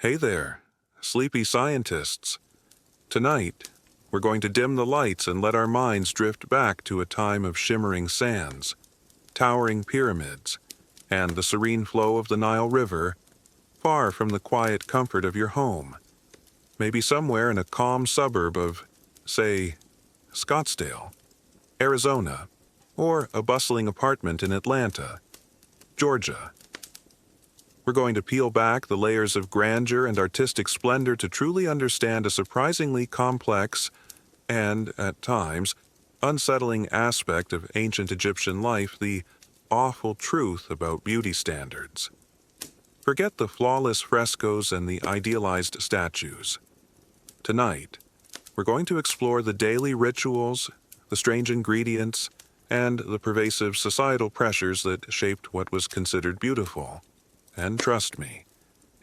Hey there, sleepy scientists. Tonight, we're going to dim the lights and let our minds drift back to a time of shimmering sands, towering pyramids, and the serene flow of the Nile River, far from the quiet comfort of your home. Maybe somewhere in a calm suburb of, say, Scottsdale, Arizona, or a bustling apartment in Atlanta, Georgia. We're going to peel back the layers of grandeur and artistic splendor to truly understand a surprisingly complex and, at times, unsettling aspect of ancient Egyptian life, the awful truth about beauty standards. Forget the flawless frescoes and the idealized statues. Tonight, we're going to explore the daily rituals, the strange ingredients, and the pervasive societal pressures that shaped what was considered beautiful. And trust me,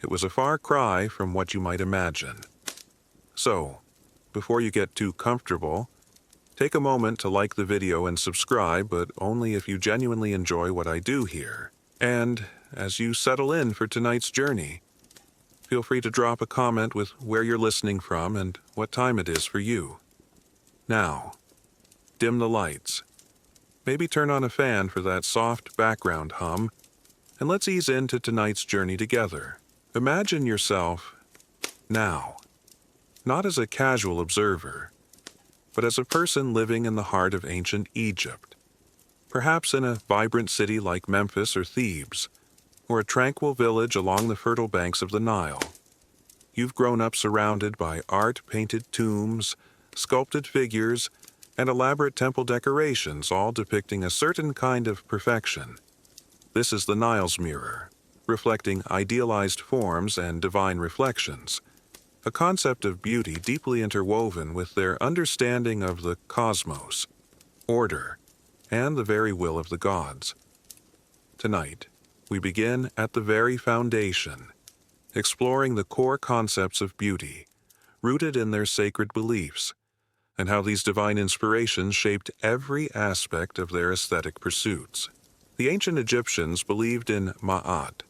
it was a far cry from what you might imagine. So, before you get too comfortable, take a moment to like the video and subscribe, but only if you genuinely enjoy what I do here. And as you settle in for tonight's journey, feel free to drop a comment with where you're listening from and what time it is for you. Now, dim the lights. Maybe turn on a fan for that soft background hum, and let's ease into tonight's journey together. Imagine yourself now, not as a casual observer, but as a person living in the heart of ancient Egypt, perhaps in a vibrant city like Memphis or Thebes, or a tranquil village along the fertile banks of the Nile. You've grown up surrounded by art-painted tombs, sculpted figures, and elaborate temple decorations, all depicting a certain kind of perfection. This is the Nile's mirror, reflecting idealized forms and divine reflections, a concept of beauty deeply interwoven with their understanding of the cosmos, order, and the very will of the gods. Tonight, we begin at the very foundation, exploring the core concepts of beauty, rooted in their sacred beliefs, and how these divine inspirations shaped every aspect of their aesthetic pursuits. The ancient Egyptians believed in Ma'at,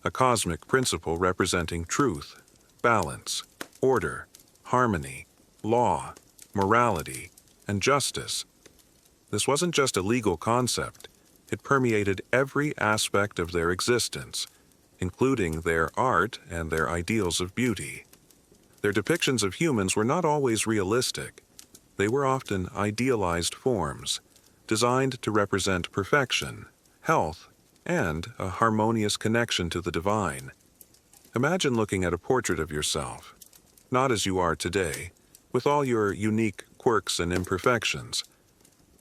a cosmic principle representing truth, balance, order, harmony, law, morality, and justice. This wasn't just a legal concept. It permeated every aspect of their existence, including their art and their ideals of beauty. Their depictions of humans were not always realistic. They were often idealized forms, designed to represent perfection, health, and a harmonious connection to the divine. Imagine looking at a portrait of yourself, not as you are today, with all your unique quirks and imperfections,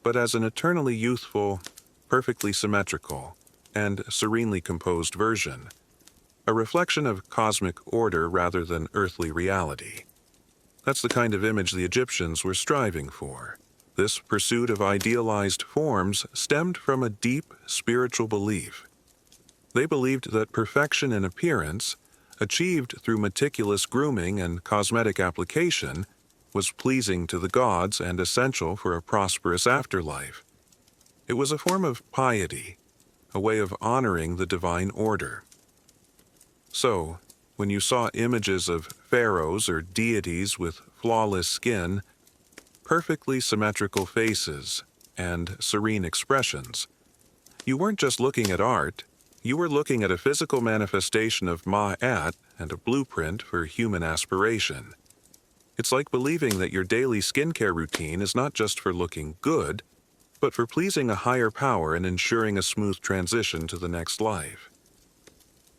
but as an eternally youthful, perfectly symmetrical, and serenely composed version, a reflection of cosmic order rather than earthly reality. That's the kind of image the Egyptians were striving for. This pursuit of idealized forms stemmed from a deep spiritual belief. They believed that perfection in appearance, achieved through meticulous grooming and cosmetic application, was pleasing to the gods and essential for a prosperous afterlife. It was a form of piety, a way of honoring the divine order. So, when you saw images of pharaohs or deities with flawless skin, perfectly symmetrical faces, and serene expressions, you weren't just looking at art, you were looking at a physical manifestation of Ma'at and a blueprint for human aspiration. It's like believing that your daily skincare routine is not just for looking good, but for pleasing a higher power and ensuring a smooth transition to the next life.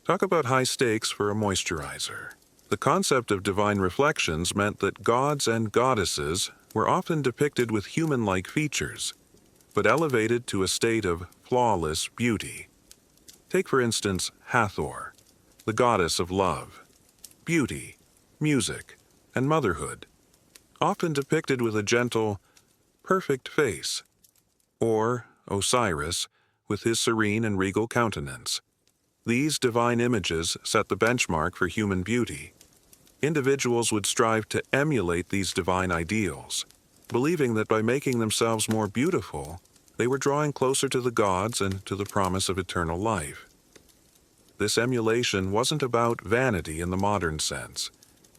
Talk about high stakes for a moisturizer. The concept of divine reflections meant that gods and goddesses were often depicted with human-like features, but elevated to a state of flawless beauty. Take, for instance, Hathor, the goddess of love, beauty, music, and motherhood, often depicted with a gentle, perfect face, or Osiris, with his serene and regal countenance. These divine images set the benchmark for human beauty. Individuals would strive to emulate these divine ideals, believing that by making themselves more beautiful, they were drawing closer to the gods and to the promise of eternal life. this emulation wasn't about vanity in the modern sense.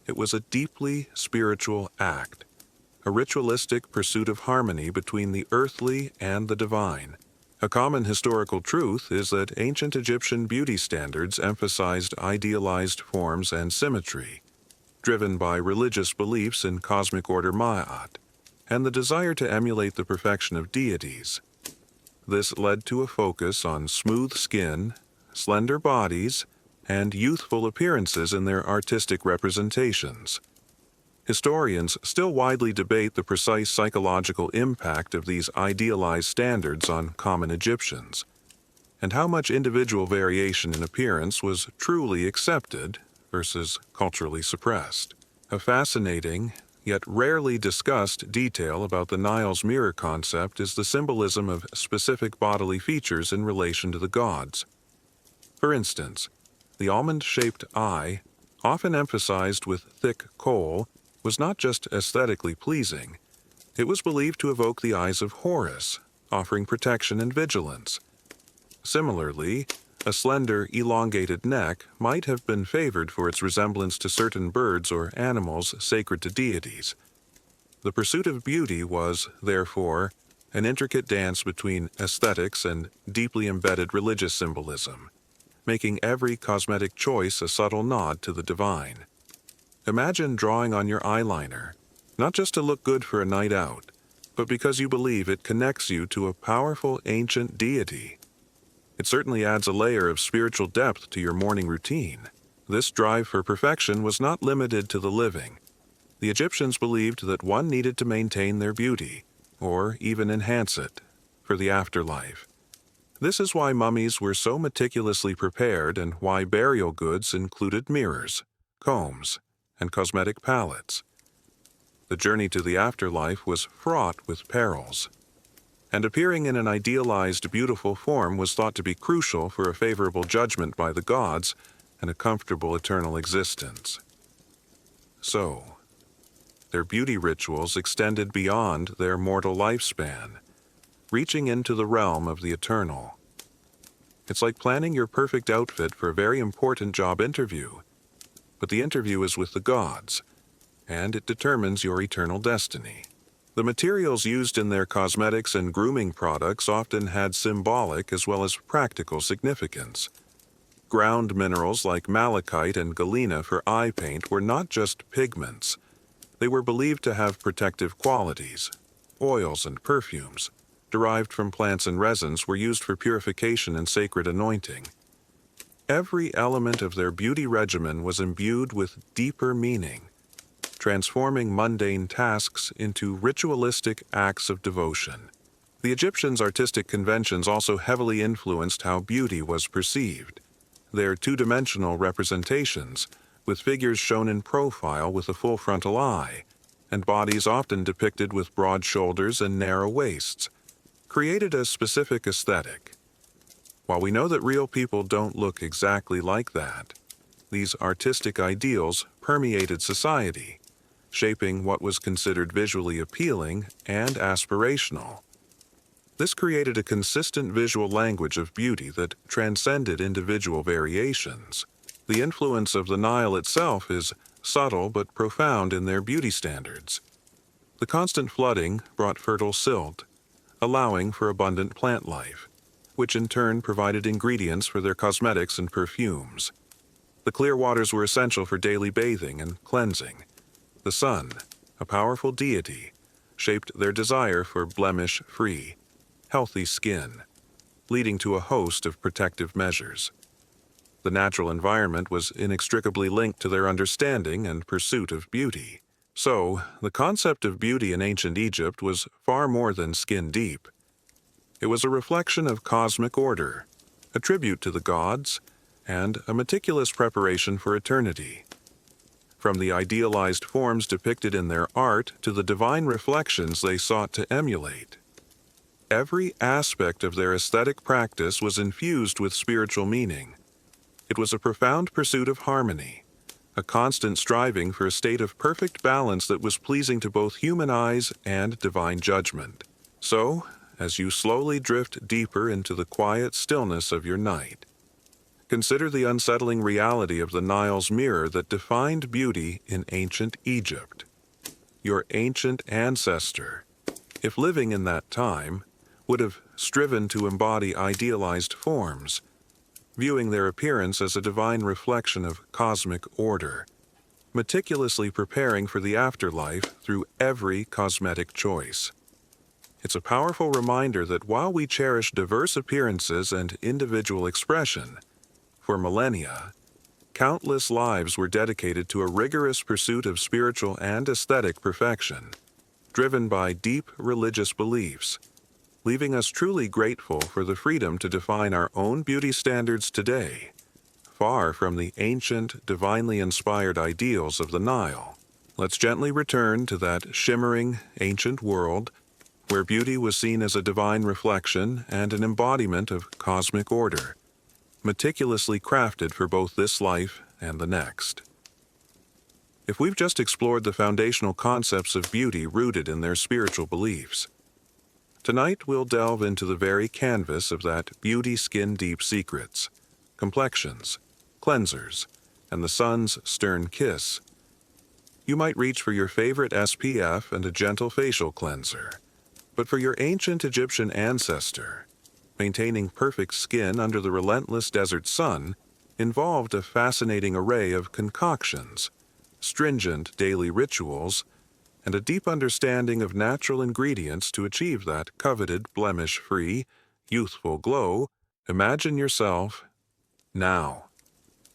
It was a deeply spiritual act, a ritualistic pursuit of harmony between the earthly and the divine. A common historical truth is that ancient Egyptian beauty standards emphasized idealized forms and symmetry, driven by religious beliefs in cosmic order Ma'at, and the desire to emulate the perfection of deities. This led to a focus on smooth skin, slender bodies, and youthful appearances in their artistic representations. Historians still widely debate the precise psychological impact of these idealized standards on common Egyptians, and how much individual variation in appearance was truly accepted versus culturally suppressed. A fascinating, yet rarely discussed detail about the Nile's mirror concept is the symbolism of specific bodily features in relation to the gods. For instance, the almond-shaped eye, often emphasized with thick kohl, was not just aesthetically pleasing. It was believed to evoke the eyes of Horus, offering protection and vigilance. Similarly, a slender, elongated neck might have been favored for its resemblance to certain birds or animals sacred to deities. The pursuit of beauty was, therefore, an intricate dance between aesthetics and deeply embedded religious symbolism, making every cosmetic choice a subtle nod to the divine. Imagine drawing on your eyeliner, not just to look good for a night out, but because you believe it connects you to a powerful ancient deity. It certainly adds a layer of spiritual depth to your morning routine. This drive for perfection was not limited to the living. The Egyptians believed that one needed to maintain their beauty, or even enhance it, for the afterlife. This is why mummies were so meticulously prepared and why burial goods included mirrors, combs, and cosmetic palettes. The journey to the afterlife was fraught with perils, and appearing in an idealized, beautiful form was thought to be crucial for a favorable judgment by the gods and a comfortable eternal existence. So, their beauty rituals extended beyond their mortal lifespan, reaching into the realm of the eternal. It's like planning your perfect outfit for a very important job interview, but the interview is with the gods, and it determines your eternal destiny. The materials used in their cosmetics and grooming products often had symbolic as well as practical significance. Ground minerals like malachite and galena for eye paint were not just pigments. They were believed to have protective qualities. Oils and perfumes, derived from plants and resins, were used for purification and sacred anointing. Every element of their beauty regimen was imbued with deeper meaning, transforming mundane tasks into ritualistic acts of devotion. The Egyptians' artistic conventions also heavily influenced how beauty was perceived. Their two-dimensional representations, with figures shown in profile with a full frontal eye, and bodies often depicted with broad shoulders and narrow waists, created a specific aesthetic. While we know that real people don't look exactly like that, these artistic ideals permeated society, shaping what was considered visually appealing and aspirational. This created a consistent visual language of beauty that transcended individual variations. The influence of the Nile itself is subtle but profound in their beauty standards. The constant flooding brought fertile silt, allowing for abundant plant life, which in turn provided ingredients for their cosmetics and perfumes. The clear waters were essential for daily bathing and cleansing. The sun, a powerful deity, shaped their desire for blemish-free, healthy skin, leading to a host of protective measures. The natural environment was inextricably linked to their understanding and pursuit of beauty. So, the concept of beauty in ancient Egypt was far more than skin deep. It was a reflection of cosmic order, a tribute to the gods, and a meticulous preparation for eternity. From the idealized forms depicted in their art to the divine reflections they sought to emulate, every aspect of their aesthetic practice was infused with spiritual meaning. It was a profound pursuit of harmony, a constant striving for a state of perfect balance that was pleasing to both human eyes and divine judgment. So, as you slowly drift deeper into the quiet stillness of your night, Consider the unsettling reality of the Nile's mirror that defined beauty in ancient Egypt. Your ancient ancestor, if living in that time, would have striven to embody idealized forms, viewing their appearance as a divine reflection of cosmic order, meticulously preparing for the afterlife through every cosmetic choice. It's a powerful reminder that while we cherish diverse appearances and individual expression, for millennia, countless lives were dedicated to a rigorous pursuit of spiritual and aesthetic perfection, driven by deep religious beliefs, leaving us truly grateful for the freedom to define our own beauty standards today, far from the ancient, divinely inspired ideals of the Nile. Let's gently return to that shimmering, ancient world where beauty was seen as a divine reflection and an embodiment of cosmic order, meticulously crafted for both this life and the next. If we've just explored the foundational concepts of beauty rooted in their spiritual beliefs, tonight we'll delve into the very canvas of that beauty skin-deep secrets, complexions, cleansers, and the sun's stern kiss. You might reach for your favorite SPF and a gentle facial cleanser, but for your ancient Egyptian ancestor, maintaining perfect skin under the relentless desert sun involved a fascinating array of concoctions, stringent daily rituals, and a deep understanding of natural ingredients to achieve that coveted blemish-free, youthful glow. Imagine yourself, now,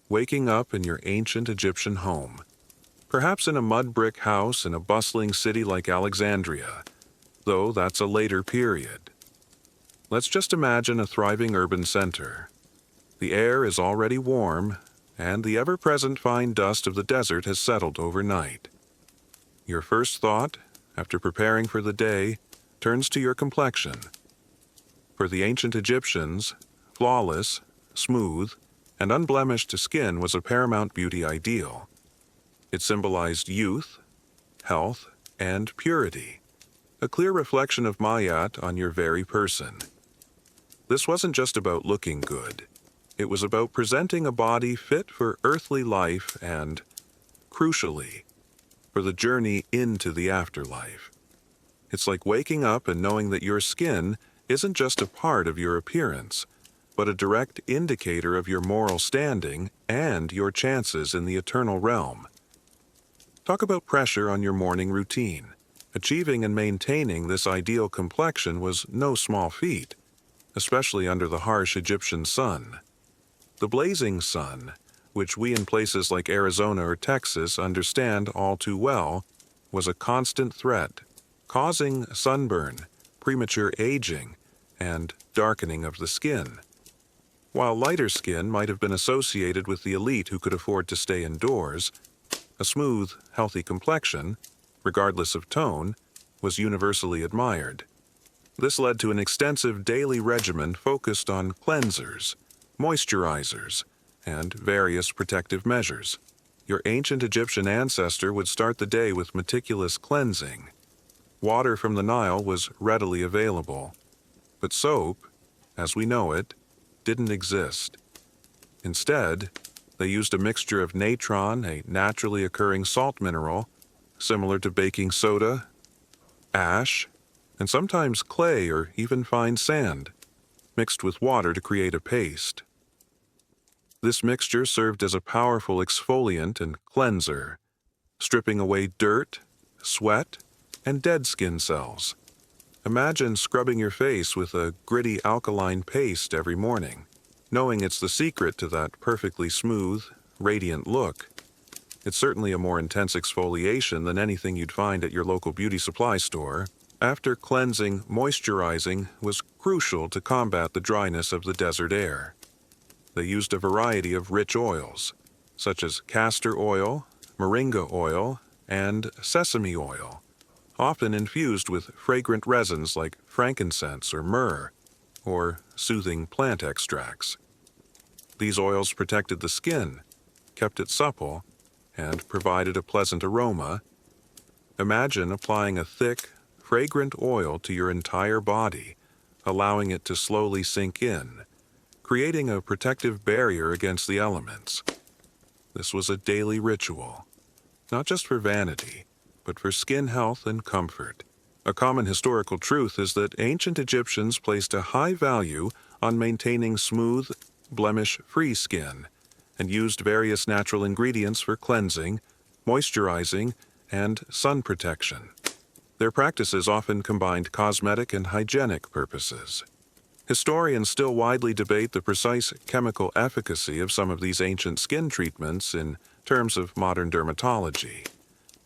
waking up in your ancient Egyptian home, perhaps in a mud brick house in a bustling city like Alexandria, though that's a later period. Let's just imagine a thriving urban center. The air is already warm, and the ever-present fine dust of the desert has settled overnight. Your first thought, after preparing for the day, turns to your complexion. For the ancient Egyptians, flawless, smooth, and unblemished skin was a paramount beauty ideal. It symbolized youth, health, and purity, a clear reflection of Mayat on your very person. This wasn't just about looking good. It was about presenting a body fit for earthly life and, crucially, for the journey into the afterlife. It's like waking up and knowing that your skin isn't just a part of your appearance, but a direct indicator of your moral standing and your chances in the eternal realm. Talk about pressure on your morning routine. Achieving and maintaining this ideal complexion was no small feat, especially under the harsh Egyptian sun. The blazing sun, which we in places like Arizona or Texas understand all too well, was a constant threat, causing sunburn, premature aging, and darkening of the skin. While lighter skin might have been associated with the elite who could afford to stay indoors, a smooth, healthy complexion, regardless of tone, was universally admired. This led to an extensive daily regimen focused on cleansers, moisturizers, and various protective measures. Your ancient Egyptian ancestor would start the day with meticulous cleansing. Water from the Nile was readily available, but soap, as we know it, didn't exist. Instead, they used a mixture of natron, a naturally occurring salt mineral, similar to baking soda, ash, and sometimes clay or even fine sand, mixed with water to create a paste. This mixture served as a powerful exfoliant and cleanser, stripping away dirt, sweat, and dead skin cells. Imagine scrubbing your face with a gritty alkaline paste every morning, knowing it's the secret to that perfectly smooth, radiant look. It's certainly a more intense exfoliation than anything you'd find at your local beauty supply store. After cleansing, moisturizing was crucial to combat the dryness of the desert air. They used a variety of rich oils, such as castor oil, moringa oil, and sesame oil, often infused with fragrant resins like frankincense or myrrh, or soothing plant extracts. These oils protected the skin, kept it supple, and provided a pleasant aroma. Imagine applying a thick, fragrant oil to your entire body, allowing it to slowly sink in, creating a protective barrier against the elements. This was a daily ritual, not just for vanity, but for skin health and comfort. A common historical truth is that ancient Egyptians placed a high value on maintaining smooth, blemish-free skin, and used various natural ingredients for cleansing, moisturizing, and sun protection. Their practices often combined cosmetic and hygienic purposes. Historians still widely debate the precise chemical efficacy of some of these ancient skin treatments in terms of modern dermatology,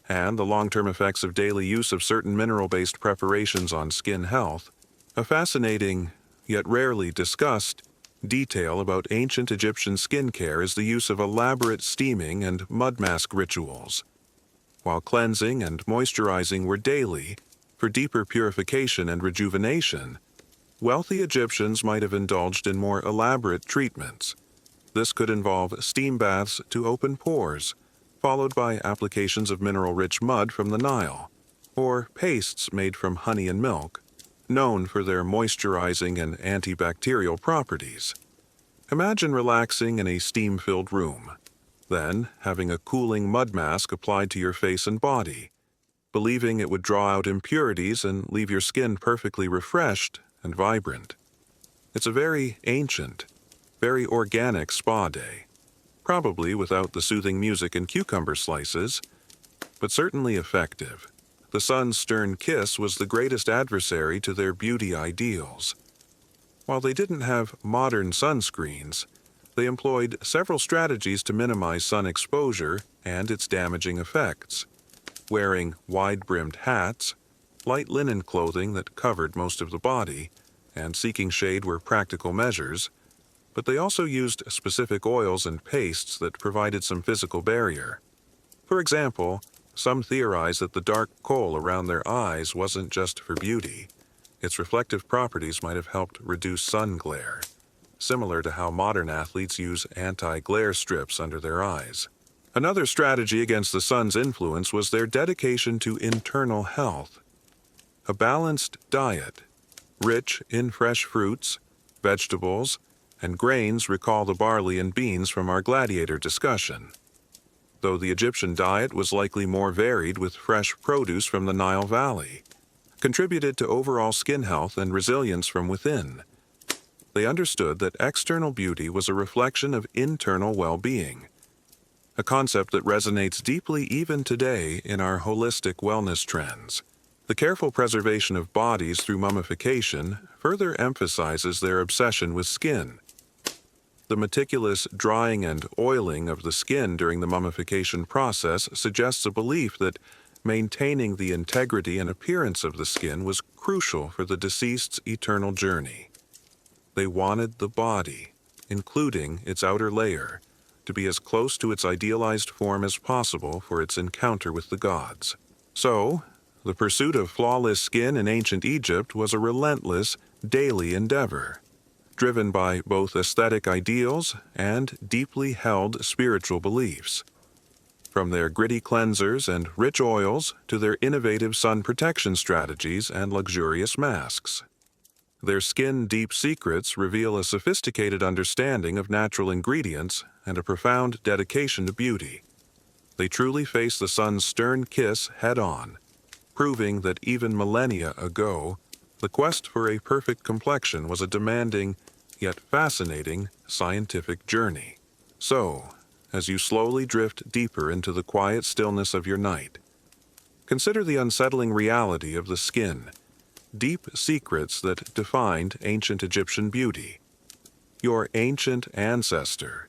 and the long-term effects of daily use of certain mineral-based preparations on skin health. A fascinating, yet rarely discussed, detail about ancient Egyptian skincare is the use of elaborate steaming and mud mask rituals. While cleansing and moisturizing were daily, for deeper purification and rejuvenation, wealthy Egyptians might have indulged in more elaborate treatments. This could involve steam baths to open pores, followed by applications of mineral-rich mud from the Nile, or pastes made from honey and milk, known for their moisturizing and antibacterial properties. Imagine relaxing in a steam-filled room, then having a cooling mud mask applied to your face and body, believing it would draw out impurities and leave your skin perfectly refreshed and vibrant. It's a very ancient, very organic spa day, probably without the soothing music and cucumber slices, but certainly effective. The sun's stern kiss was the greatest adversary to their beauty ideals. While they didn't have modern sunscreens, they employed several strategies to minimize sun exposure and its damaging effects, wearing wide-brimmed hats, light linen clothing that covered most of the body, and seeking shade were practical measures, but they also used specific oils and pastes that provided some physical barrier. For example, some theorize that the dark kohl around their eyes wasn't just for beauty. Its reflective properties might have helped reduce sun glare, similar to how modern athletes use anti-glare strips under their eyes. Another strategy against the sun's influence was their dedication to internal health. A balanced diet, rich in fresh fruits, vegetables, and grains recall the barley and beans from our gladiator discussion, though the Egyptian diet was likely more varied with fresh produce from the Nile Valley, contributed to overall skin health and resilience from within. They understood that external beauty was a reflection of internal well-being, a concept that resonates deeply even today in our holistic wellness trends. The careful preservation of bodies through mummification further emphasizes their obsession with skin. The meticulous drying and oiling of the skin during the mummification process suggests a belief that maintaining the integrity and appearance of the skin was crucial for the deceased's eternal journey. They wanted the body, including its outer layer, to be as close to its idealized form as possible for its encounter with the gods. So, the pursuit of flawless skin in ancient Egypt was a relentless, daily endeavor, driven by both aesthetic ideals and deeply held spiritual beliefs. From their gritty cleansers and rich oils to their innovative sun protection strategies and luxurious masks, their skin-deep secrets reveal a sophisticated understanding of natural ingredients and a profound dedication to beauty. They truly face the sun's stern kiss head-on, proving that even millennia ago, the quest for a perfect complexion was a demanding, yet fascinating, scientific journey. So, as you slowly drift deeper into the quiet stillness of your night, consider the unsettling reality of the skin, deep secrets that defined ancient Egyptian beauty. Your ancient ancestor,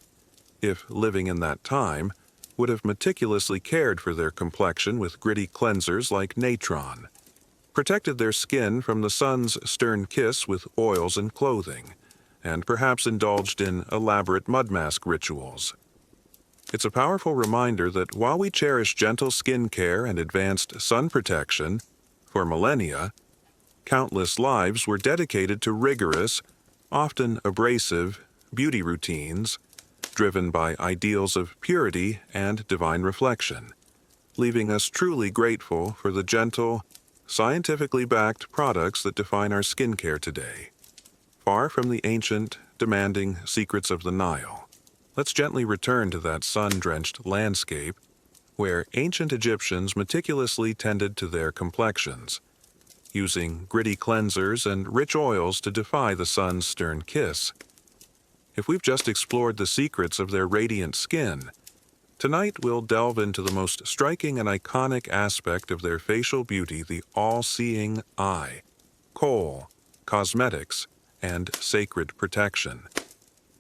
if living in that time, would have meticulously cared for their complexion with gritty cleansers like natron, protected their skin from the sun's stern kiss with oils and clothing, and perhaps indulged in elaborate mud mask rituals. It's a powerful reminder that while we cherish gentle skin care and advanced sun protection, for millennia, countless lives were dedicated to rigorous, often abrasive, beauty routines, driven by ideals of purity and divine reflection, leaving us truly grateful for the gentle, scientifically backed products that define our skincare today. Far from the ancient, demanding secrets of the Nile. Let's gently return to that sun-drenched landscape where ancient Egyptians meticulously tended to their complexions, using gritty cleansers and rich oils to defy the sun's stern kiss. If we've just explored the secrets of their radiant skin, tonight we'll delve into the most striking and iconic aspect of their facial beauty, the all-seeing eye, kohl, cosmetics, and sacred protection.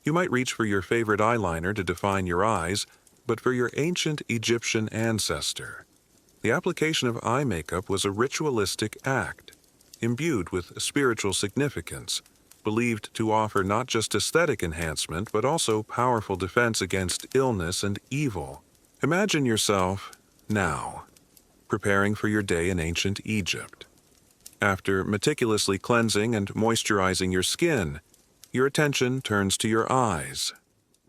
You might reach for your favorite eyeliner to define your eyes, but for your ancient Egyptian ancestor, the application of eye makeup was a ritualistic act, imbued with spiritual significance, believed to offer not just aesthetic enhancement, but also powerful defense against illness and evil. Imagine yourself, now, preparing for your day in ancient Egypt. After meticulously cleansing and moisturizing your skin, your attention turns to your eyes.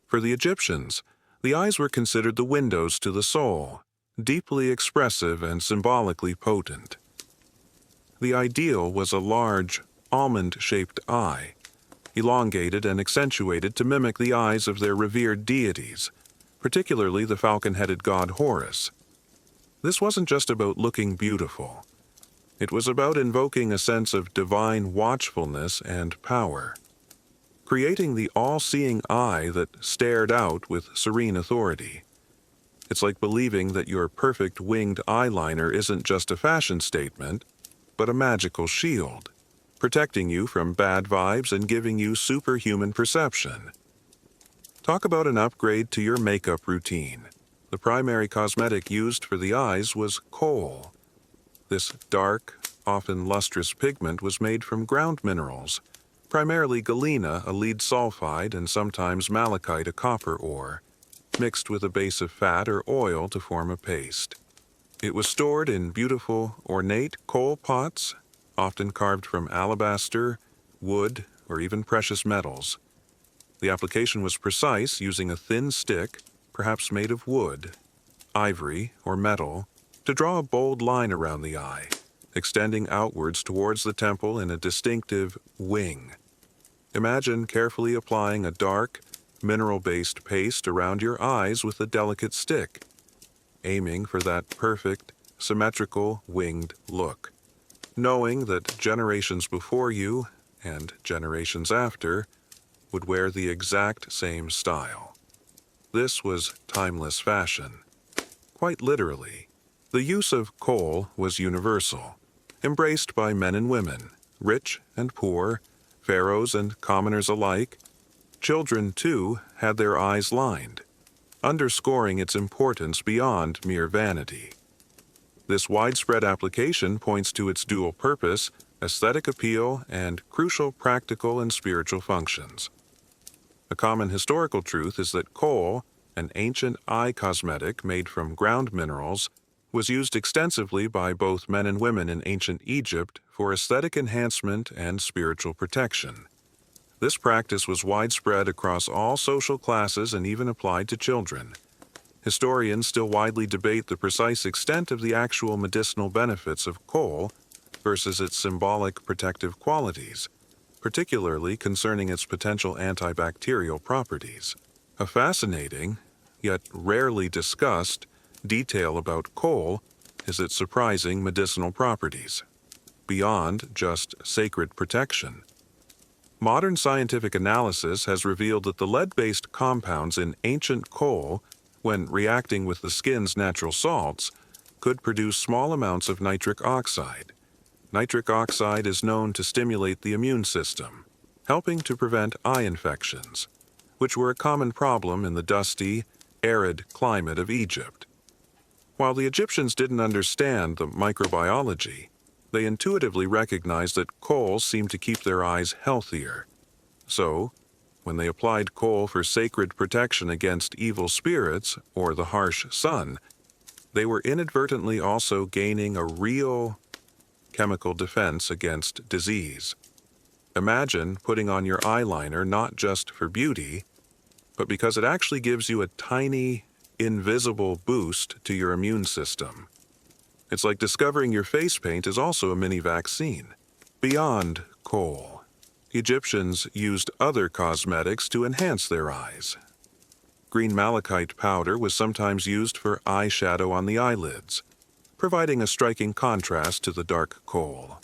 For the Egyptians, the eyes were considered the windows to the soul, deeply expressive and symbolically potent. The ideal was a large, almond-shaped eye, elongated and accentuated to mimic the eyes of their revered deities, particularly the falcon-headed god Horus. This wasn't just about looking beautiful. It was about invoking a sense of divine watchfulness and power, creating the all-seeing eye that stared out with serene authority. It's like believing that your perfect winged eyeliner isn't just a fashion statement, but a magical shield, protecting you from bad vibes and giving you superhuman perception. Talk about an upgrade to your makeup routine. The primary cosmetic used for the eyes was kohl. This dark, often lustrous pigment was made from ground minerals, primarily galena, a lead sulfide, and sometimes malachite, a copper ore, mixed with a base of fat or oil to form a paste. It was stored in beautiful, ornate kohl pots, often carved from alabaster, wood, or even precious metals. The application was precise, using a thin stick, perhaps made of wood, ivory, or metal, to draw a bold line around the eye, extending outwards towards the temple in a distinctive wing. Imagine carefully applying a dark, mineral-based paste around your eyes with a delicate stick, aiming for that perfect, symmetrical, winged look, knowing that generations before you, and generations after, would wear the exact same style. This was timeless fashion. Quite literally, the use of kohl was universal, embraced by men and women, rich and poor, pharaohs and commoners alike. Children, too, had their eyes lined, underscoring its importance beyond mere vanity. This widespread application points to its dual purpose, aesthetic appeal, and crucial practical and spiritual functions. A common historical truth is that kohl, an ancient eye cosmetic made from ground minerals, was used extensively by both men and women in ancient Egypt for aesthetic enhancement and spiritual protection. This practice was widespread across all social classes and even applied to children. Historians still widely debate the precise extent of the actual medicinal benefits of kohl versus its symbolic protective qualities, particularly concerning its potential antibacterial properties. A fascinating, yet rarely discussed, detail about kohl is its surprising medicinal properties, beyond just sacred protection. Modern scientific analysis has revealed that the lead-based compounds in ancient kohl, when reacting with the skin's natural salts, could produce small amounts of nitric oxide. Nitric oxide is known to stimulate the immune system, helping to prevent eye infections, which were a common problem in the dusty, arid climate of Egypt. While the Egyptians didn't understand the microbiology, they intuitively recognized that kohl seemed to keep their eyes healthier. So, when they applied kohl for sacred protection against evil spirits or the harsh sun, they were inadvertently also gaining a real chemical defense against disease. Imagine putting on your eyeliner not just for beauty, but because it actually gives you a tiny, invisible boost to your immune system. It's like discovering your face paint is also a mini vaccine. Beyond kohl, Egyptians used other cosmetics to enhance their eyes. Green malachite powder was sometimes used for eyeshadow on the eyelids, providing a striking contrast to the dark kohl.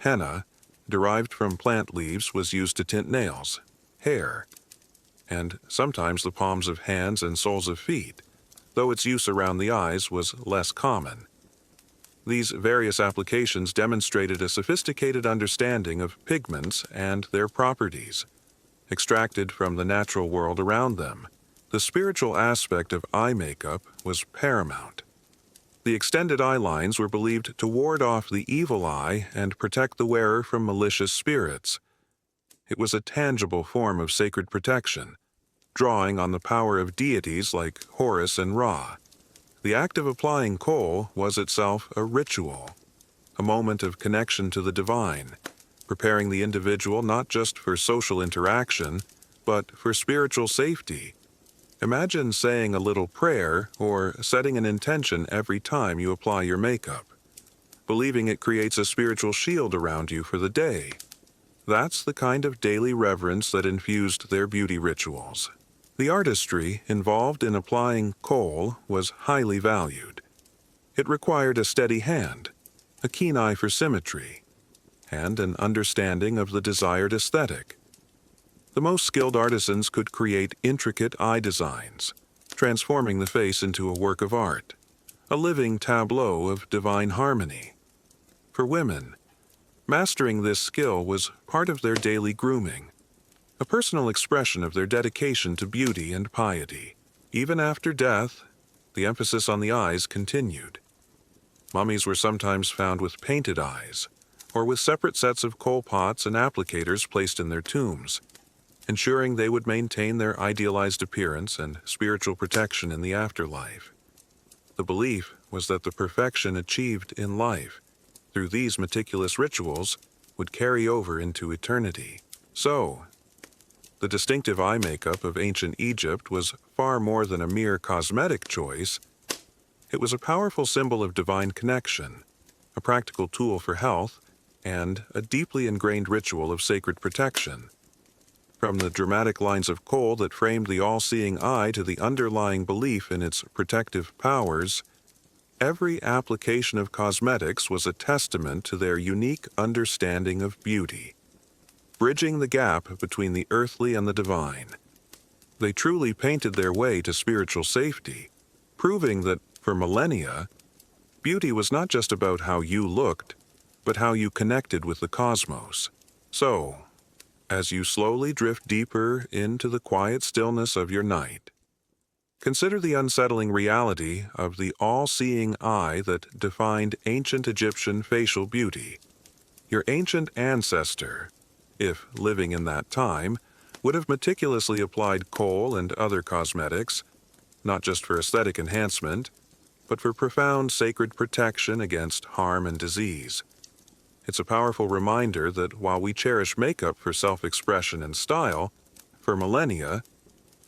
Henna, derived from plant leaves, was used to tint nails, hair, and sometimes the palms of hands and soles of feet, though its use around the eyes was less common. These various applications demonstrated a sophisticated understanding of pigments and their properties. Extracted from the natural world around them, the spiritual aspect of eye makeup was paramount. The extended eye lines were believed to ward off the evil eye and protect the wearer from malicious spirits. It was a tangible form of sacred protection, drawing on the power of deities like Horus and Ra. The act of applying kohl was itself a ritual, a moment of connection to the divine, preparing the individual not just for social interaction, but for spiritual safety. Imagine saying a little prayer or setting an intention every time you apply your makeup, believing it creates a spiritual shield around you for the day. That's the kind of daily reverence that infused their beauty rituals. The artistry involved in applying kohl was highly valued. It required a steady hand, a keen eye for symmetry, and an understanding of the desired aesthetic. The most skilled artisans could create intricate eye designs, transforming the face into a work of art, a living tableau of divine harmony. For women, mastering this skill was part of their daily grooming, a personal expression of their dedication to beauty and piety. Even after death, the emphasis on the eyes continued. Mummies were sometimes found with painted eyes, or with separate sets of kohl pots and applicators placed in their tombs, ensuring they would maintain their idealized appearance and spiritual protection in the afterlife. The belief was that the perfection achieved in life through these meticulous rituals would carry over into eternity. So, the distinctive eye makeup of ancient Egypt was far more than a mere cosmetic choice. It was a powerful symbol of divine connection, a practical tool for health, and a deeply ingrained ritual of sacred protection. From the dramatic lines of kohl that framed the all-seeing eye to the underlying belief in its protective powers, every application of cosmetics was a testament to their unique understanding of beauty, bridging the gap between the earthly and the divine. They truly painted their way to spiritual safety, proving that, for millennia, beauty was not just about how you looked, but how you connected with the cosmos. So, as you slowly drift deeper into the quiet stillness of your night, consider the unsettling reality of the all-seeing eye that defined ancient Egyptian facial beauty. Your ancient ancestor, if living in that time, would have meticulously applied kohl and other cosmetics, not just for aesthetic enhancement, but for profound sacred protection against harm and disease. It's a powerful reminder that while we cherish makeup for self-expression and style, for millennia,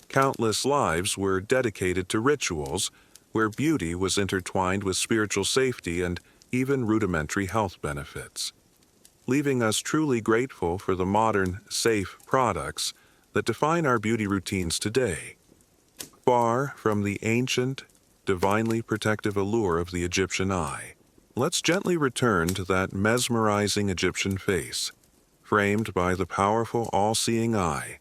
countless lives were dedicated to rituals where beauty was intertwined with spiritual safety and even rudimentary health benefits, leaving us truly grateful for the modern, safe products that define our beauty routines today. Far from the ancient, divinely protective allure of the Egyptian eye, let's gently return to that mesmerizing Egyptian face, framed by the powerful all-seeing eye,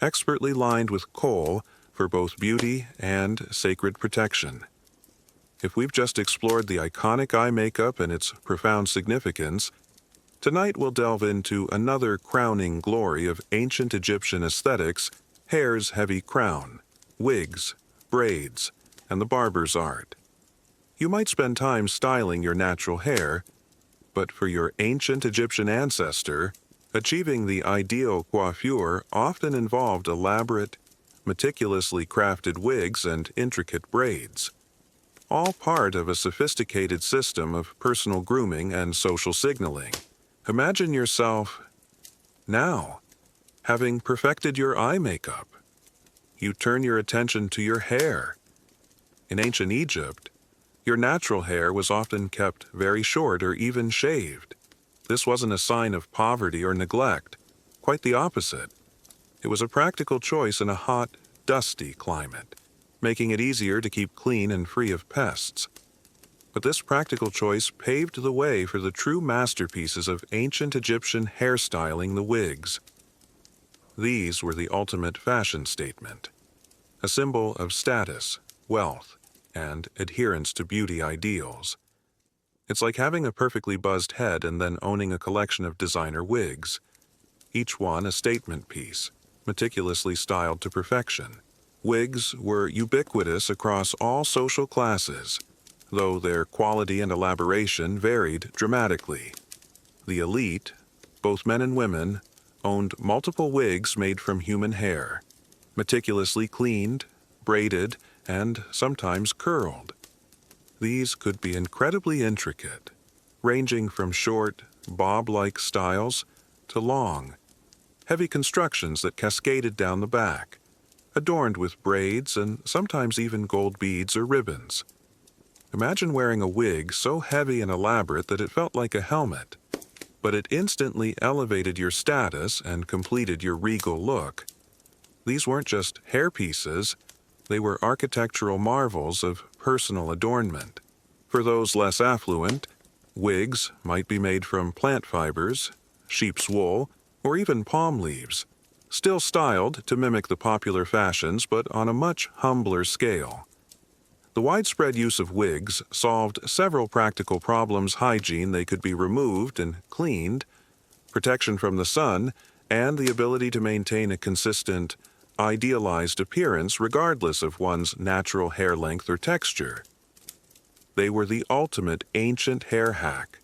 expertly lined with kohl for both beauty and sacred protection. If we've just explored the iconic eye makeup and its profound significance, tonight we'll delve into another crowning glory of ancient Egyptian aesthetics: hair's heavy crown, wigs, braids, and the barber's art. You might spend time styling your natural hair, but for your ancient Egyptian ancestor, achieving the ideal coiffure often involved elaborate, meticulously crafted wigs and intricate braids, all part of a sophisticated system of personal grooming and social signaling. Imagine yourself now, having perfected your eye makeup. You turn your attention to your hair. In ancient Egypt, your natural hair was often kept very short or even shaved. This wasn't a sign of poverty or neglect, Quite the opposite. It was a practical choice in a hot, dusty climate, making it easier to keep clean and free of pests. But this practical choice paved the way for the true masterpieces of ancient Egyptian hairstyling, the wigs. These were the ultimate fashion statement, a symbol of status, wealth, and adherence to beauty ideals. It's like having a perfectly buzzed head and then owning a collection of designer wigs, each one a statement piece, meticulously styled to perfection. Wigs were ubiquitous across all social classes, though their quality and elaboration varied dramatically. The elite, both men and women, owned multiple wigs made from human hair, meticulously cleaned, braided, and sometimes curled. These could be incredibly intricate, ranging from short, bob-like styles to long, heavy constructions that cascaded down the back, adorned with braids and sometimes even gold beads or ribbons. Imagine wearing a wig so heavy and elaborate that it felt like a helmet, but it instantly elevated your status and completed your regal look. These weren't just hairpieces, they were architectural marvels of personal adornment. For those less affluent, wigs might be made from plant fibers, sheep's wool, or even palm leaves, still styled to mimic the popular fashions but on a much humbler scale. The widespread use of wigs solved several practical problems: hygiene, they could be removed and cleaned, protection from the sun, and the ability to maintain a consistent, idealized appearance regardless of one's natural hair length or texture. They were the ultimate ancient hair hack,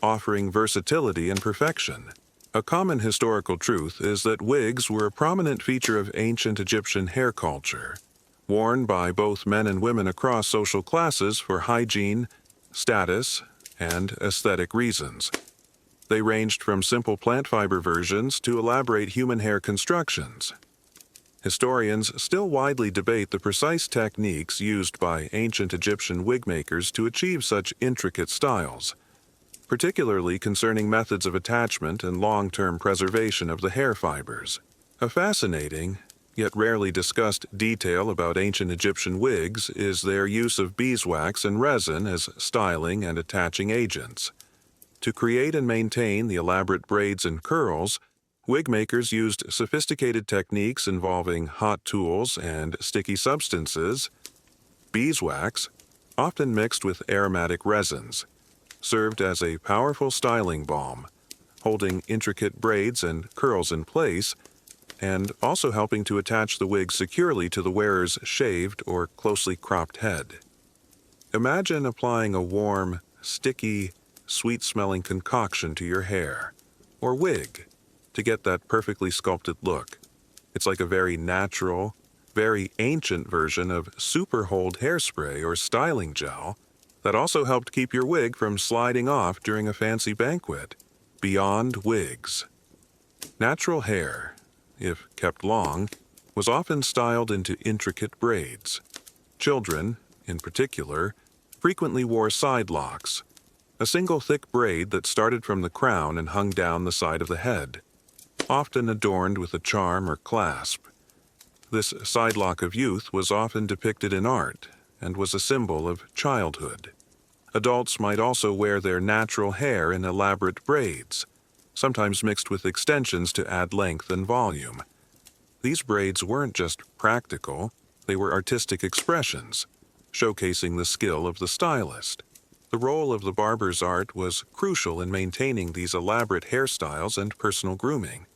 offering versatility and perfection. A common historical truth is that wigs were a prominent feature of ancient Egyptian hair culture, worn by both men and women across social classes for hygiene, status, and aesthetic reasons. They ranged from simple plant fiber versions to elaborate human hair constructions. Historians still widely debate the precise techniques used by ancient Egyptian wig makers to achieve such intricate styles, particularly concerning methods of attachment and long-term preservation of the hair fibers. A fascinating, yet rarely discussed detail about ancient Egyptian wigs is their use of beeswax and resin as styling and attaching agents. To create and maintain the elaborate braids and curls, wig makers used sophisticated techniques involving hot tools and sticky substances. Beeswax, often mixed with aromatic resins, served as a powerful styling balm, holding intricate braids and curls in place, and also helping to attach the wig securely to the wearer's shaved or closely cropped head. Imagine applying a warm, sticky, sweet-smelling concoction to your hair, or wig, to get that perfectly sculpted look. It's like a very natural, very ancient version of super-hold hairspray or styling gel that also helped keep your wig from sliding off during a fancy banquet. Beyond wigs. Natural hair, if kept long, was often styled into intricate braids. Children, in particular, frequently wore side locks, a single thick braid that started from the crown and hung down the side of the head, often adorned with a charm or clasp. This side lock of youth was often depicted in art and was a symbol of childhood. Adults might also wear their natural hair in elaborate braids, sometimes mixed with extensions to add length and volume. These braids weren't just practical, they were artistic expressions, showcasing the skill of the stylist. The role of the barber's art was crucial in maintaining these elaborate hairstyles and personal grooming.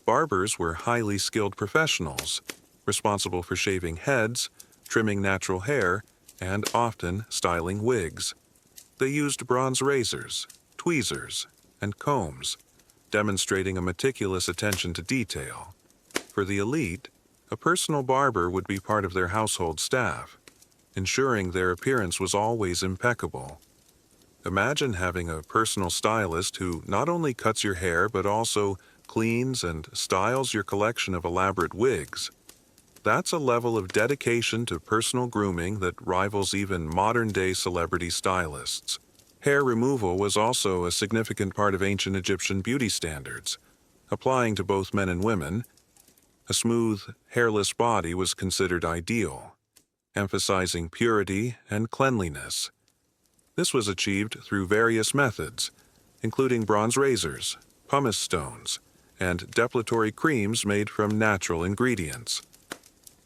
Barbers were highly skilled professionals, responsible for shaving heads, trimming natural hair, and often styling wigs. They used bronze razors, tweezers, and combs, demonstrating a meticulous attention to detail. For the elite, a personal barber would be part of their household staff, ensuring their appearance was always impeccable. Imagine having a personal stylist who not only cuts your hair but also cleans and styles your collection of elaborate wigs. That's a level of dedication to personal grooming that rivals even modern-day celebrity stylists. Hair removal was also a significant part of ancient Egyptian beauty standards. applying to both men and women. A smooth, hairless body was considered ideal, emphasizing purity and cleanliness. This was achieved through various methods, including bronze razors, pumice stones, and depilatory creams made from natural ingredients.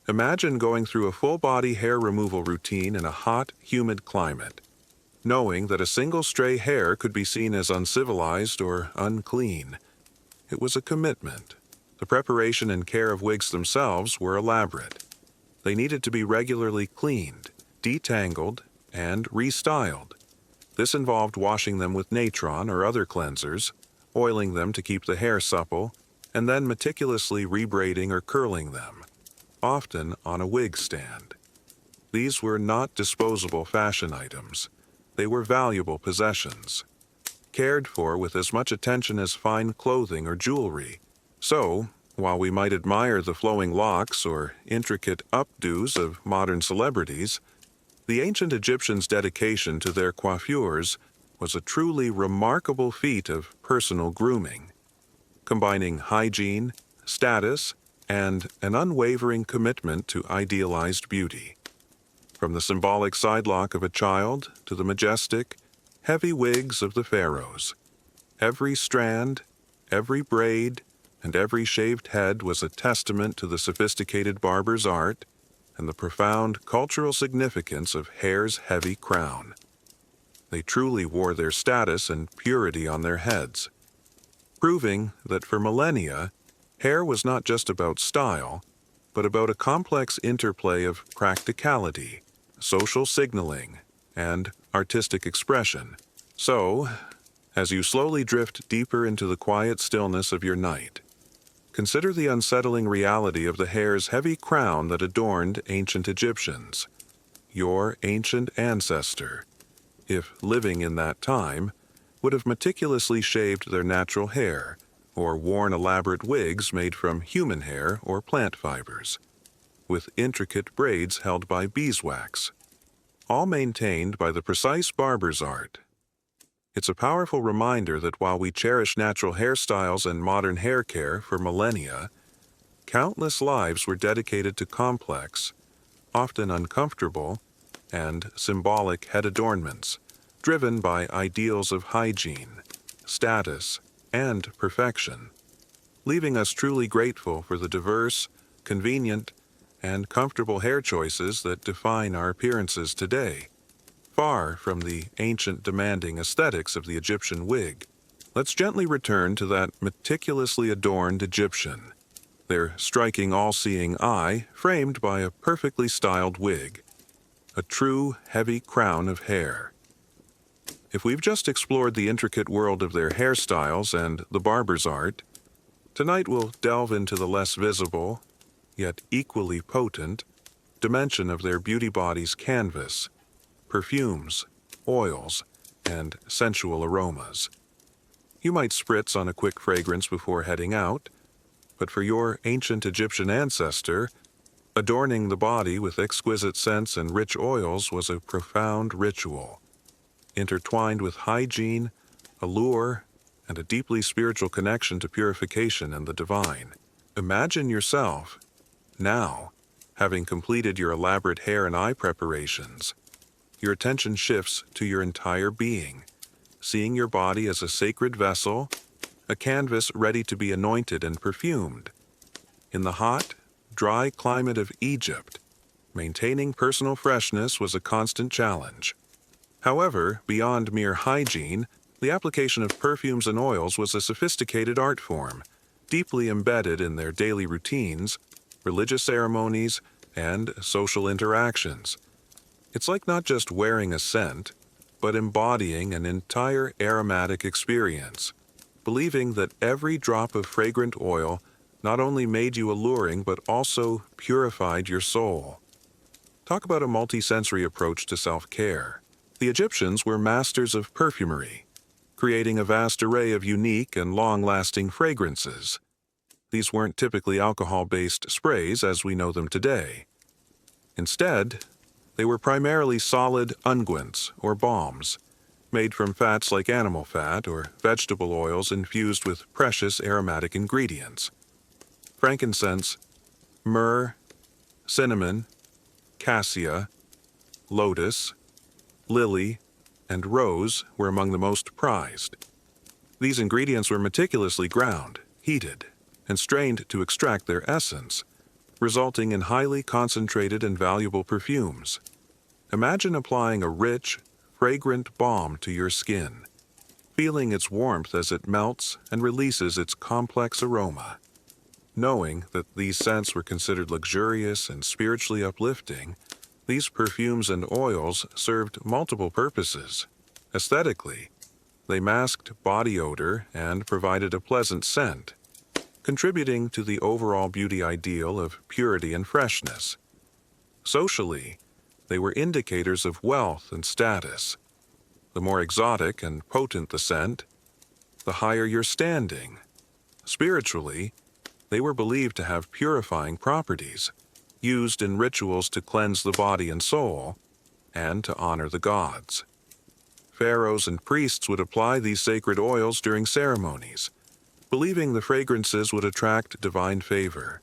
Imagine going through a full-body hair removal routine in a hot, humid climate, knowing that a single stray hair could be seen as uncivilized or unclean. It was a commitment. The preparation and care of wigs themselves were elaborate. They needed to be regularly cleaned, detangled, and restyled. This involved washing them with natron or other cleansers, oiling them to keep the hair supple, and then meticulously rebraiding or curling them, often on a wig stand. These were not disposable fashion items. They were valuable possessions, cared for with as much attention as fine clothing or jewelry. So, while we might admire the flowing locks or intricate updos of modern celebrities, the ancient Egyptians' dedication to their coiffures was a truly remarkable feat of personal grooming, combining hygiene, status, and an unwavering commitment to idealized beauty. From the symbolic sidelock of a child to the majestic, heavy wigs of the pharaohs, every strand, every braid, and every shaved head was a testament to the sophisticated barber's art and the profound cultural significance of hair's heavy crown. They truly wore their status and purity on their heads, proving that for millennia, hair was not just about style, but about a complex interplay of practicality, social signaling, and artistic expression. So, as you slowly drift deeper into the quiet stillness of your night, consider the unsettling reality of the hair's heavy crown that adorned ancient Egyptians. Your ancient ancestor, if living in that time, would have meticulously shaved their natural hair or worn elaborate wigs made from human hair or plant fibers, with intricate braids held by beeswax, all maintained by the precise barber's art. It's a powerful reminder that while we cherish natural hairstyles and modern hair care for millennia, countless lives were dedicated to complex, often uncomfortable, and symbolic head adornments, driven by ideals of hygiene, status, and perfection, leaving us truly grateful for the diverse, convenient, and comfortable hair choices that define our appearances today. Far from the ancient demanding aesthetics of the Egyptian wig, let's gently return to that meticulously adorned Egyptian, their striking all-seeing eye framed by a perfectly styled wig, a true heavy crown of hair. If we've just explored the intricate world of their hairstyles and the barber's art, tonight we'll delve into the less visible, yet equally potent, dimension of their beauty body's canvas: perfumes, oils, and sensual aromas. You might spritz on a quick fragrance before heading out, but for your ancient Egyptian ancestor, adorning the body with exquisite scents and rich oils was a profound ritual, intertwined with hygiene, allure, and a deeply spiritual connection to purification and the divine. Imagine yourself, now, having completed your elaborate hair and eye preparations. Your attention shifts to your entire being, seeing your body as a sacred vessel, a canvas ready to be anointed and perfumed. In the hot, dry climate of Egypt, maintaining personal freshness was a constant challenge. However, beyond mere hygiene, the application of perfumes and oils was a sophisticated art form, deeply embedded in their daily routines, religious ceremonies, and social interactions. It's like not just wearing a scent, but embodying an entire aromatic experience, believing that every drop of fragrant oil not only made you alluring but also purified your soul. Talk about a multi-sensory approach to self-care. The Egyptians were masters of perfumery, creating a vast array of unique and long-lasting fragrances. These weren't typically alcohol-based sprays as we know them today. Instead, they were primarily solid unguents or balms, made from fats like animal fat or vegetable oils infused with precious aromatic ingredients. Frankincense, myrrh, cinnamon, cassia, lotus, lily, and rose were among the most prized. These ingredients were meticulously ground, heated, and strained to extract their essence, resulting in highly concentrated and valuable perfumes. Imagine applying a rich, fragrant balm to your skin, feeling its warmth as it melts and releases its complex aroma. Knowing that these scents were considered luxurious and spiritually uplifting, these perfumes and oils served multiple purposes. Aesthetically, they masked body odor and provided a pleasant scent, contributing to the overall beauty ideal of purity and freshness. Socially, they were indicators of wealth and status. The more exotic and potent the scent, the higher your standing. Spiritually, they were believed to have purifying properties, used in rituals to cleanse the body and soul, and to honor the gods. Pharaohs and priests would apply these sacred oils during ceremonies, believing the fragrances would attract divine favor.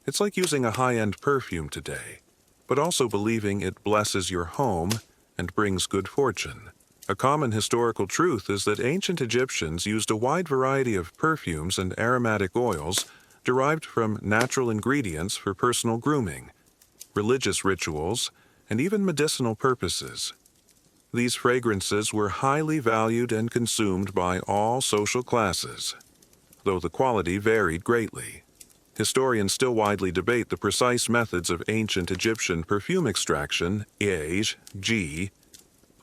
It's like using a high-end perfume today, but also believing it blesses your home and brings good fortune. A common historical truth is that ancient Egyptians used a wide variety of perfumes and aromatic oils derived from natural ingredients for personal grooming, religious rituals, and even medicinal purposes. These fragrances were highly valued and consumed by all social classes, though the quality varied greatly. Historians still widely debate the precise methods of ancient Egyptian perfume extraction, G,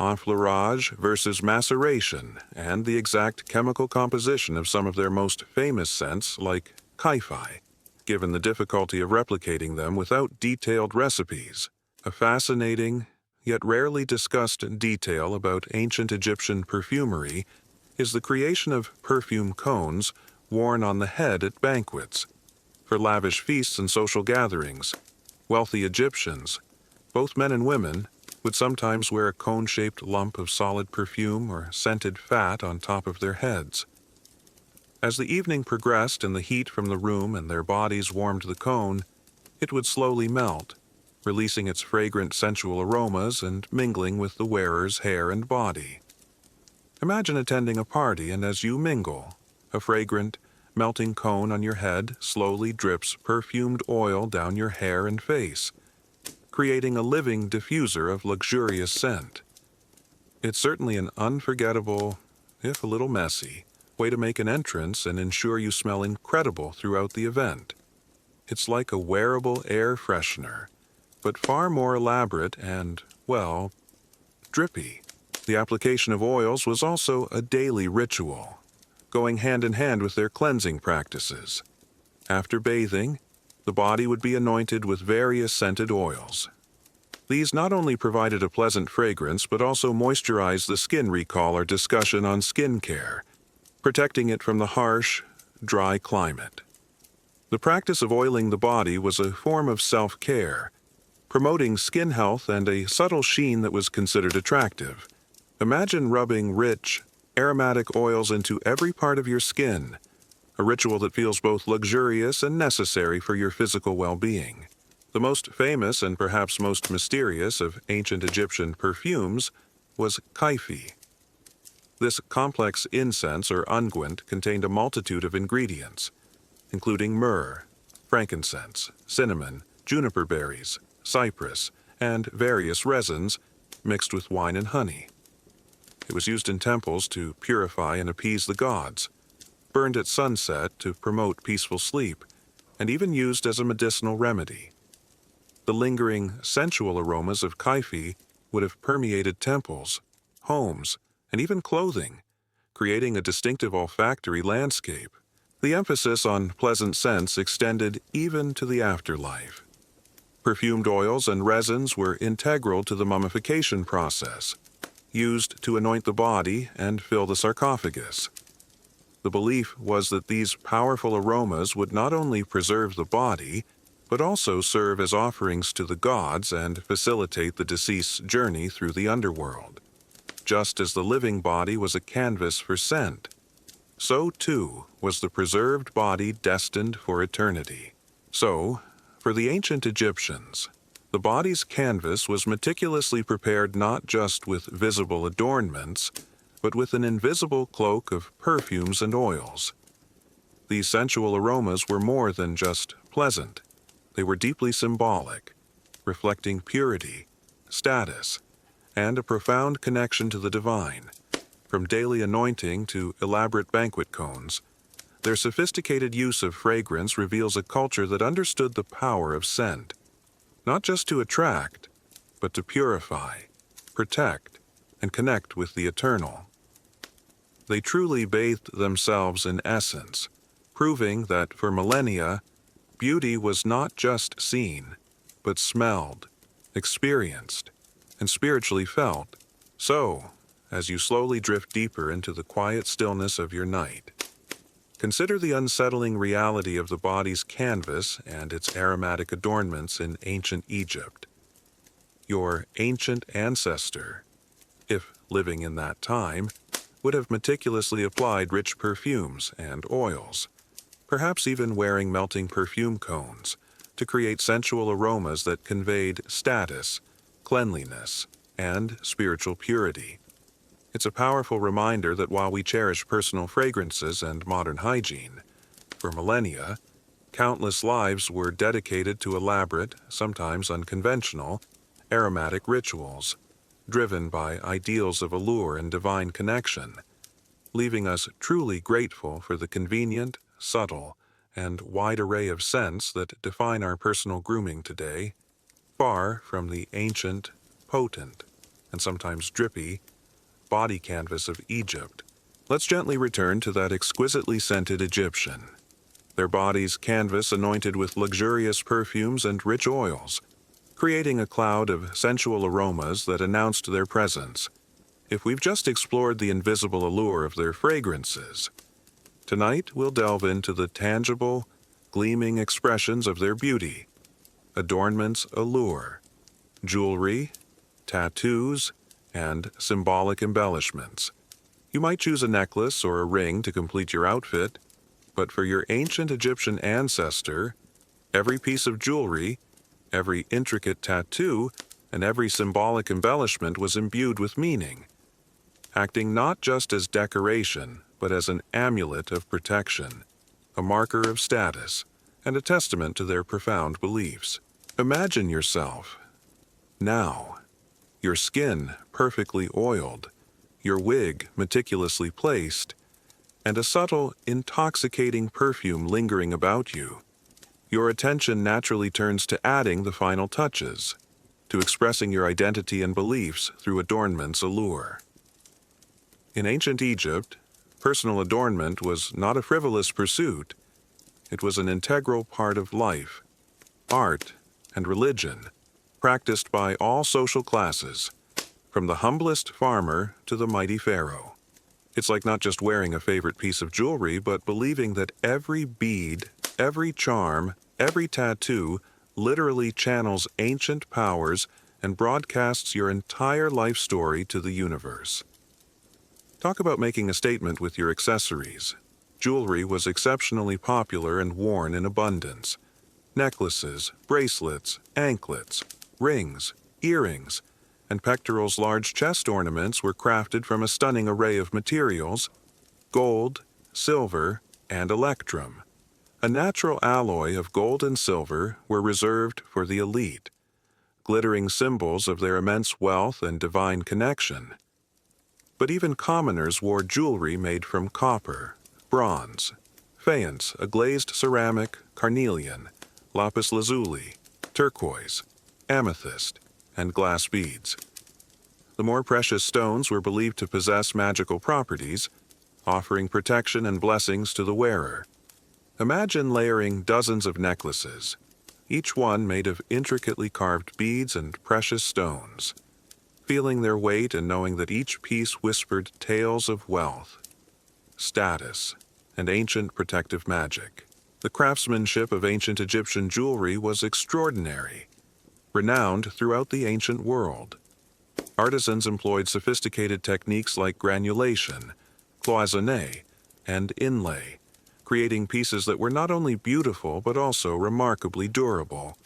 enfleurage versus maceration, and the exact chemical composition of some of their most famous scents like Kaifi, given the difficulty of replicating them without detailed recipes. A fascinating, yet rarely discussed detail about ancient Egyptian perfumery is the creation of perfume cones worn on the head at banquets. For lavish feasts and social gatherings, wealthy Egyptians, both men and women, would sometimes wear a cone-shaped lump of solid perfume or scented fat on top of their heads. As the evening progressed and the heat from the room and their bodies warmed the cone, it would slowly melt, releasing its fragrant sensual aromas and mingling with the wearer's hair and body. Imagine attending a party, and as you mingle, a fragrant, melting cone on your head slowly drips perfumed oil down your hair and face, creating a living diffuser of luxurious scent. It's certainly an unforgettable, if a little messy, way to make an entrance and ensure you smell incredible throughout the event. It's like a wearable air freshener, but far more elaborate and, well, drippy. The application of oils was also a daily ritual, going hand in hand with their cleansing practices. After bathing, the body would be anointed with various scented oils. These not only provided a pleasant fragrance but also moisturized the skin. Recall our discussion on skin care, protecting it from the harsh, dry climate. The practice of oiling the body was a form of self-care, promoting skin health and a subtle sheen that was considered attractive. Imagine rubbing rich, aromatic oils into every part of your skin, a ritual that feels both luxurious and necessary for your physical well-being. The most famous and perhaps most mysterious of ancient Egyptian perfumes was Kaifi. This complex incense or unguent contained a multitude of ingredients, including myrrh, frankincense, cinnamon, juniper berries, cypress, and various resins mixed with wine and honey. It was used in temples to purify and appease the gods, burned at sunset to promote peaceful sleep, and even used as a medicinal remedy. The lingering, sensual aromas of Kaifi would have permeated temples, homes, and even clothing, creating a distinctive olfactory landscape. The emphasis on pleasant scents extended even to the afterlife. Perfumed oils and resins were integral to the mummification process, used to anoint the body and fill the sarcophagus. The belief was that these powerful aromas would not only preserve the body, but also serve as offerings to the gods and facilitate the deceased's journey through the underworld. just as the living body was a canvas for scent, so too was the preserved body destined for eternity. So, for the ancient Egyptians, the body's canvas was meticulously prepared not just with visible adornments, but with an invisible cloak of perfumes and oils. These sensual aromas were more than just pleasant. They were deeply symbolic, reflecting purity, status, and a profound connection to the divine. From daily anointing to elaborate banquet cones, their sophisticated use of fragrance reveals a culture that understood the power of scent, not just to attract, but to purify, protect, and connect with the eternal. They truly bathed themselves in essence, proving that for millennia, beauty was not just seen, but smelled, experienced, and spiritually felt. So, as you slowly drift deeper into the quiet stillness of your night, consider the unsettling reality of the body's canvas and its aromatic adornments in ancient Egypt. Your ancient ancestor, if living in that time, would have meticulously applied rich perfumes and oils, perhaps even wearing melting perfume cones, to create sensual aromas that conveyed status, cleanliness, and spiritual purity. It's a powerful reminder that while we cherish personal fragrances and modern hygiene, for millennia, countless lives were dedicated to elaborate, sometimes unconventional, aromatic rituals, driven by ideals of allure and divine connection, leaving us truly grateful for the convenient, subtle, and wide array of scents that define our personal grooming today, far from the ancient, potent, and sometimes drippy body canvas of Egypt. Let's gently return to that exquisitely scented Egyptian. Their bodies canvas anointed with luxurious perfumes and rich oils, creating a cloud of sensual aromas that announced their presence. If we've just explored the invisible allure of their fragrances, tonight we'll delve into the tangible, gleaming expressions of their beauty. Adornments allure, jewelry, tattoos, and symbolic embellishments. You might choose a necklace or a ring to complete your outfit, but for your ancient Egyptian ancestor, every piece of jewelry, every intricate tattoo, and every symbolic embellishment was imbued with meaning, acting not just as decoration, but as an amulet of protection, a marker of status, and a testament to their profound beliefs. Imagine yourself, now, your skin perfectly oiled, your wig meticulously placed, and a subtle, intoxicating perfume lingering about you. Your attention naturally turns to adding the final touches, to expressing your identity and beliefs through adornment's allure. In ancient Egypt, personal adornment was not a frivolous pursuit. It was an integral part of life, art, and religion, practiced by all social classes, from the humblest farmer to the mighty pharaoh. It's like not just wearing a favorite piece of jewelry, but believing that every bead, every charm, every tattoo literally channels ancient powers and broadcasts your entire life story to the universe. Talk about making a statement with your accessories. Jewelry was exceptionally popular and worn in abundance. Necklaces, bracelets, anklets, rings, earrings, and pectoral's large chest ornaments were crafted from a stunning array of materials: gold, silver, and electrum. A natural alloy of gold and silver were reserved for the elite, glittering symbols of their immense wealth and divine connection. But even commoners wore jewelry made from copper, bronze, faience, a glazed ceramic, carnelian, lapis lazuli, turquoise, amethyst, and glass beads. The more precious stones were believed to possess magical properties, offering protection and blessings to the wearer. Imagine layering dozens of necklaces, each one made of intricately carved beads and precious stones, feeling their weight and knowing that each piece whispered tales of wealth, status, and ancient protective magic. The craftsmanship of ancient Egyptian jewelry was extraordinary, renowned throughout the ancient world. Artisans employed sophisticated techniques like granulation, cloisonné, and inlay, creating pieces that were not only beautiful but also remarkably durable.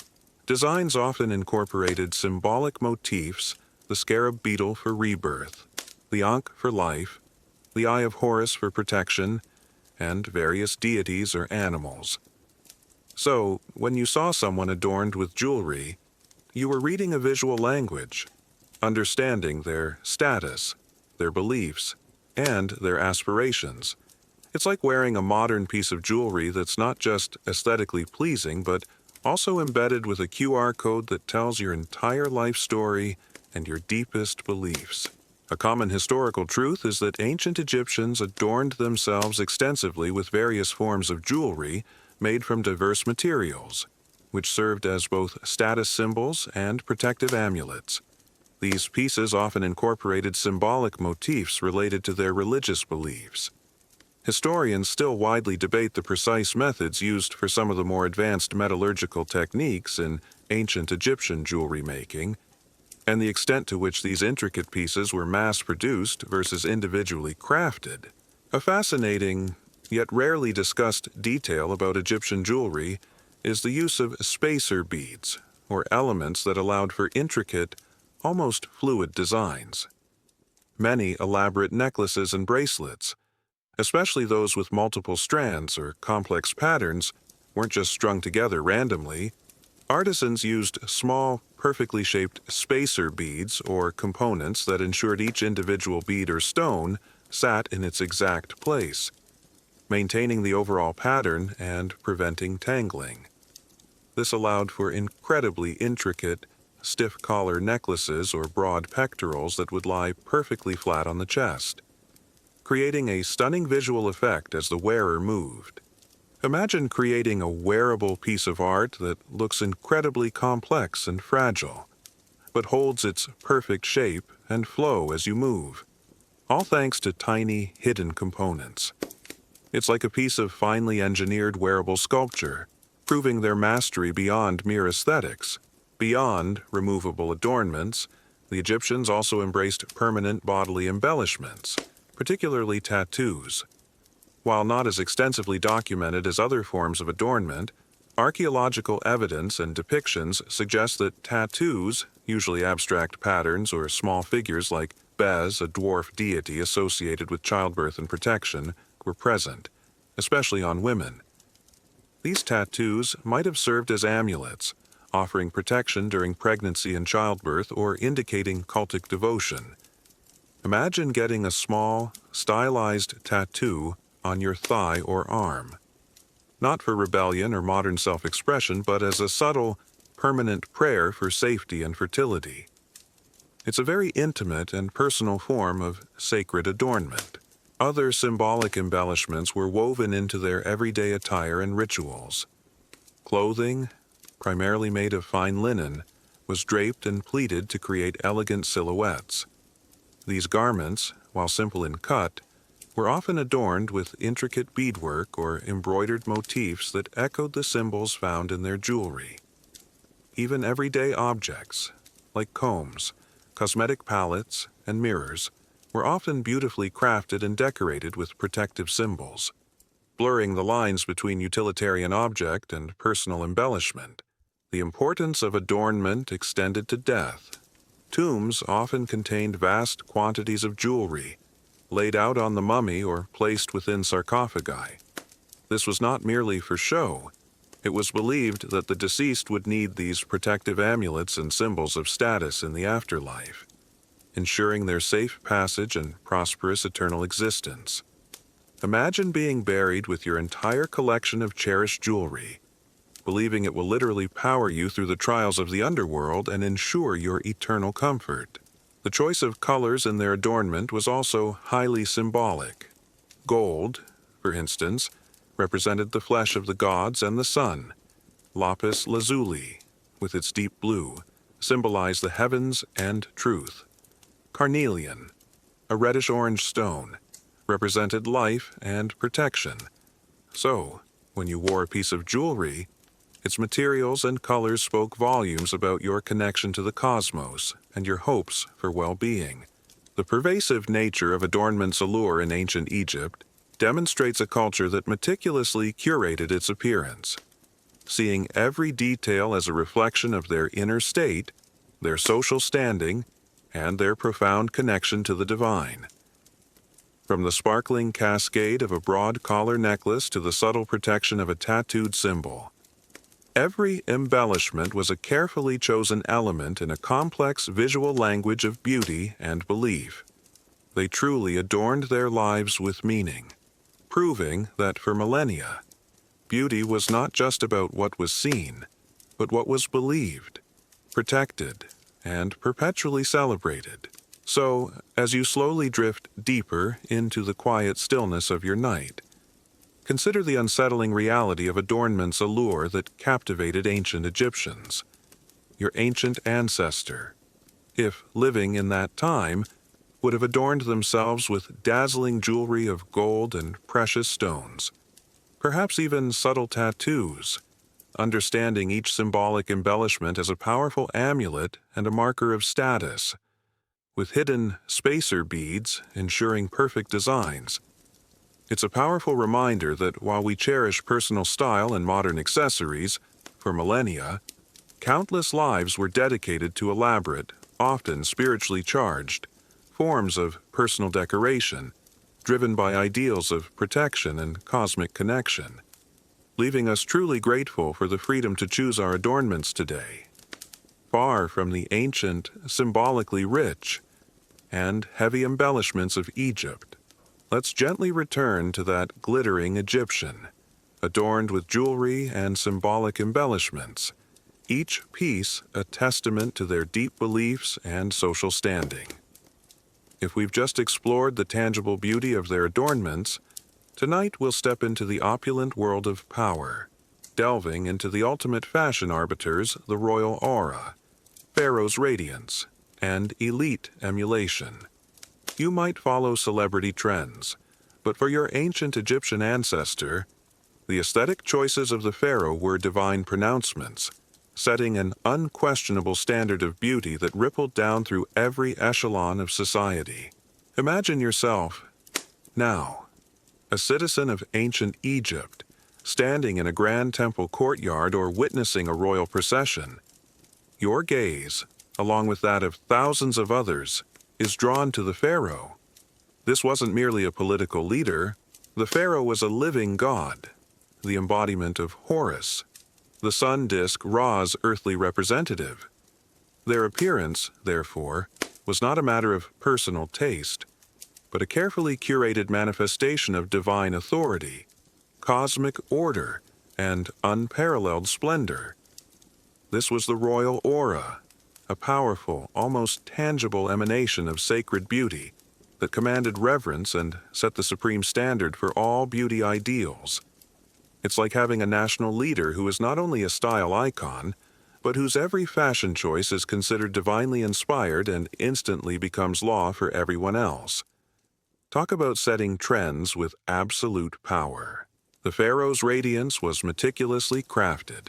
Designs often incorporated symbolic motifs, the scarab beetle for rebirth, the ankh for life, the eye of Horus for protection, and various deities or animals. So, when you saw someone adorned with jewelry, you were reading a visual language, understanding their status, their beliefs, and their aspirations. It's like wearing a modern piece of jewelry that's not just aesthetically pleasing, but also embedded with a QR code that tells your entire life story and your deepest beliefs. A common historical truth is that ancient Egyptians adorned themselves extensively with various forms of jewelry made from diverse materials, which served as both status symbols and protective amulets. These pieces often incorporated symbolic motifs related to their religious beliefs. Historians still widely debate the precise methods used for some of the more advanced metallurgical techniques in ancient Egyptian jewelry making, and the extent to which these intricate pieces were mass-produced versus individually crafted. A fascinating, yet rarely discussed detail about Egyptian jewelry is the use of spacer beads, or elements that allowed for intricate, almost fluid designs. Many elaborate necklaces and bracelets, especially those with multiple strands or complex patterns, weren't just strung together randomly. Artisans used small, perfectly shaped spacer beads or components that ensured each individual bead or stone sat in its exact place, maintaining the overall pattern and preventing tangling. This allowed for incredibly intricate, stiff collar necklaces or broad pectorals that would lie perfectly flat on the chest, creating a stunning visual effect as the wearer moved. Imagine creating a wearable piece of art that looks incredibly complex and fragile, but holds its perfect shape and flow as you move, all thanks to tiny, hidden components. It's like a piece of finely engineered wearable sculpture, proving their mastery beyond mere aesthetics. Beyond removable adornments, the Egyptians also embraced permanent bodily embellishments, particularly tattoos. While not as extensively documented as other forms of adornment, archaeological evidence and depictions suggest that tattoos, usually abstract patterns or small figures like Bez, a dwarf deity associated with childbirth and protection, were present, especially on women. These tattoos might have served as amulets, offering protection during pregnancy and childbirth or indicating cultic devotion. Imagine getting a small, stylized tattoo on your thigh or arm, not for rebellion or modern self-expression, but as a subtle, permanent prayer for safety and fertility. It's a very intimate and personal form of sacred adornment. Other symbolic embellishments were woven into their everyday attire and rituals. Clothing, primarily made of fine linen, was draped and pleated to create elegant silhouettes. These garments, while simple in cut, were often adorned with intricate beadwork or embroidered motifs that echoed the symbols found in their jewelry. Even everyday objects, like combs, cosmetic palettes, and mirrors, were often beautifully crafted and decorated with protective symbols, blurring the lines between utilitarian object and personal embellishment. The importance of adornment extended to death. Tombs often contained vast quantities of jewelry, laid out on the mummy or placed within sarcophagi. This was not merely for show. It was believed that the deceased would need these protective amulets and symbols of status in the afterlife, ensuring their safe passage and prosperous eternal existence. Imagine being buried with your entire collection of cherished jewelry, believing it will literally power you through the trials of the underworld and ensure your eternal comfort. The choice of colors in their adornment was also highly symbolic. Gold, for instance, represented the flesh of the gods and the sun. Lapis lazuli, with its deep blue, symbolized the heavens and truth. Carnelian, a reddish-orange stone, represented life and protection. So, when you wore a piece of jewelry, Its materials and colors spoke volumes about your connection to the cosmos and your hopes for well-being. The pervasive nature of adornment's allure in ancient Egypt demonstrates a culture that meticulously curated its appearance, seeing every detail as a reflection of their inner state, their social standing, and their profound connection to the divine. From the sparkling cascade of a broad collar necklace to the subtle protection of a tattooed symbol, every embellishment was a carefully chosen element in a complex visual language of beauty and belief. They truly adorned their lives with meaning, proving that for millennia, beauty was not just about what was seen, but what was believed, protected, and perpetually celebrated. So, as you slowly drift deeper into the quiet stillness of your night, consider the unsettling reality of adornment's allure that captivated ancient Egyptians. Your ancient ancestor, if living in that time, would have adorned themselves with dazzling jewelry of gold and precious stones, perhaps even subtle tattoos, understanding each symbolic embellishment as a powerful amulet and a marker of status, with hidden spacer beads ensuring perfect designs. It's a powerful reminder that while we cherish personal style and modern accessories, for millennia, countless lives were dedicated to elaborate, often spiritually charged, forms of personal decoration, driven by ideals of protection and cosmic connection, leaving us truly grateful for the freedom to choose our adornments today. Far from the ancient, symbolically rich, and heavy embellishments of Egypt, let's gently return to that glittering Egyptian, adorned with jewelry and symbolic embellishments, each piece a testament to their deep beliefs and social standing. If we've just explored the tangible beauty of their adornments, tonight we'll step into the opulent world of power, delving into the ultimate fashion arbiters, the royal aura, pharaoh's radiance, and elite emulation. You might follow celebrity trends, but for your ancient Egyptian ancestor, the aesthetic choices of the pharaoh were divine pronouncements, setting an unquestionable standard of beauty that rippled down through every echelon of society. Imagine yourself, now, a citizen of ancient Egypt, standing in a grand temple courtyard or witnessing a royal procession. Your gaze, along with that of thousands of others, is drawn to the pharaoh. This wasn't merely a political leader. The pharaoh was a living god, the embodiment of Horus, the sun disk Ra's earthly representative. Their appearance, therefore, was not a matter of personal taste, but a carefully curated manifestation of divine authority, cosmic order, and unparalleled splendor. This was the royal aura, a powerful, almost tangible emanation of sacred beauty that commanded reverence and set the supreme standard for all beauty ideals. It's like having a national leader who is not only a style icon, but whose every fashion choice is considered divinely inspired and instantly becomes law for everyone else. Talk about setting trends with absolute power. The pharaoh's radiance was meticulously crafted.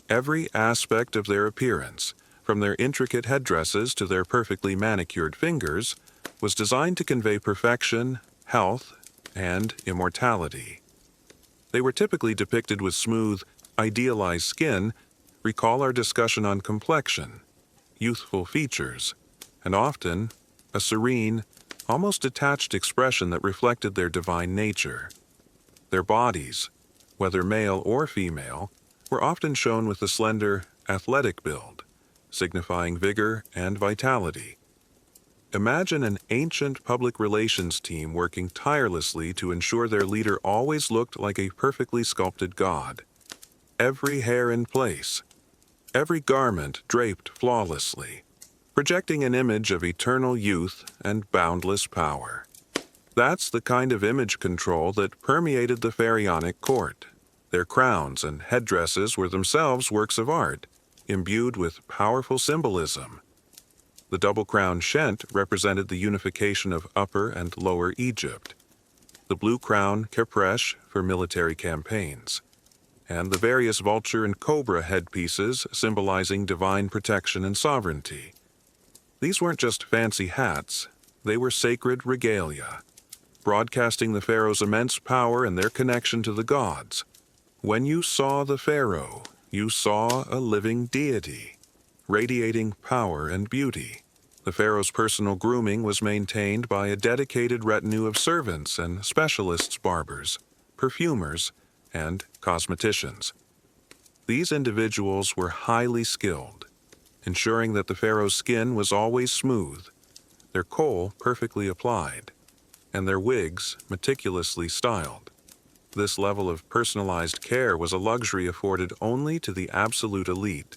Every aspect of their appearance, from their intricate headdresses to their perfectly manicured fingers, was designed to convey perfection, health, and immortality. They were typically depicted with smooth, idealized skin. Recall our discussion on complexion, youthful features, and often a serene, almost detached expression that reflected their divine nature. Their bodies, whether male or female, were often shown with a slender, athletic build, signifying vigor and vitality. Imagine an ancient public relations team working tirelessly to ensure their leader always looked like a perfectly sculpted god. Every hair in place, every garment draped flawlessly, projecting an image of eternal youth and boundless power. That's the kind of image control that permeated the pharaonic court. Their crowns and headdresses were themselves works of art, imbued with powerful symbolism. The double-crowned shent represented the unification of Upper and Lower Egypt, the blue crown kepresh for military campaigns, and the various vulture and cobra headpieces symbolizing divine protection and sovereignty. These weren't just fancy hats, they were sacred regalia, broadcasting the pharaoh's immense power and their connection to the gods. When you saw the pharaoh, you saw a living deity, radiating power and beauty. The pharaoh's personal grooming was maintained by a dedicated retinue of servants and specialists, barbers, perfumers, and cosmeticians. These individuals were highly skilled, ensuring that the pharaoh's skin was always smooth, their kohl perfectly applied, and their wigs meticulously styled. This level of personalized care was a luxury afforded only to the absolute elite,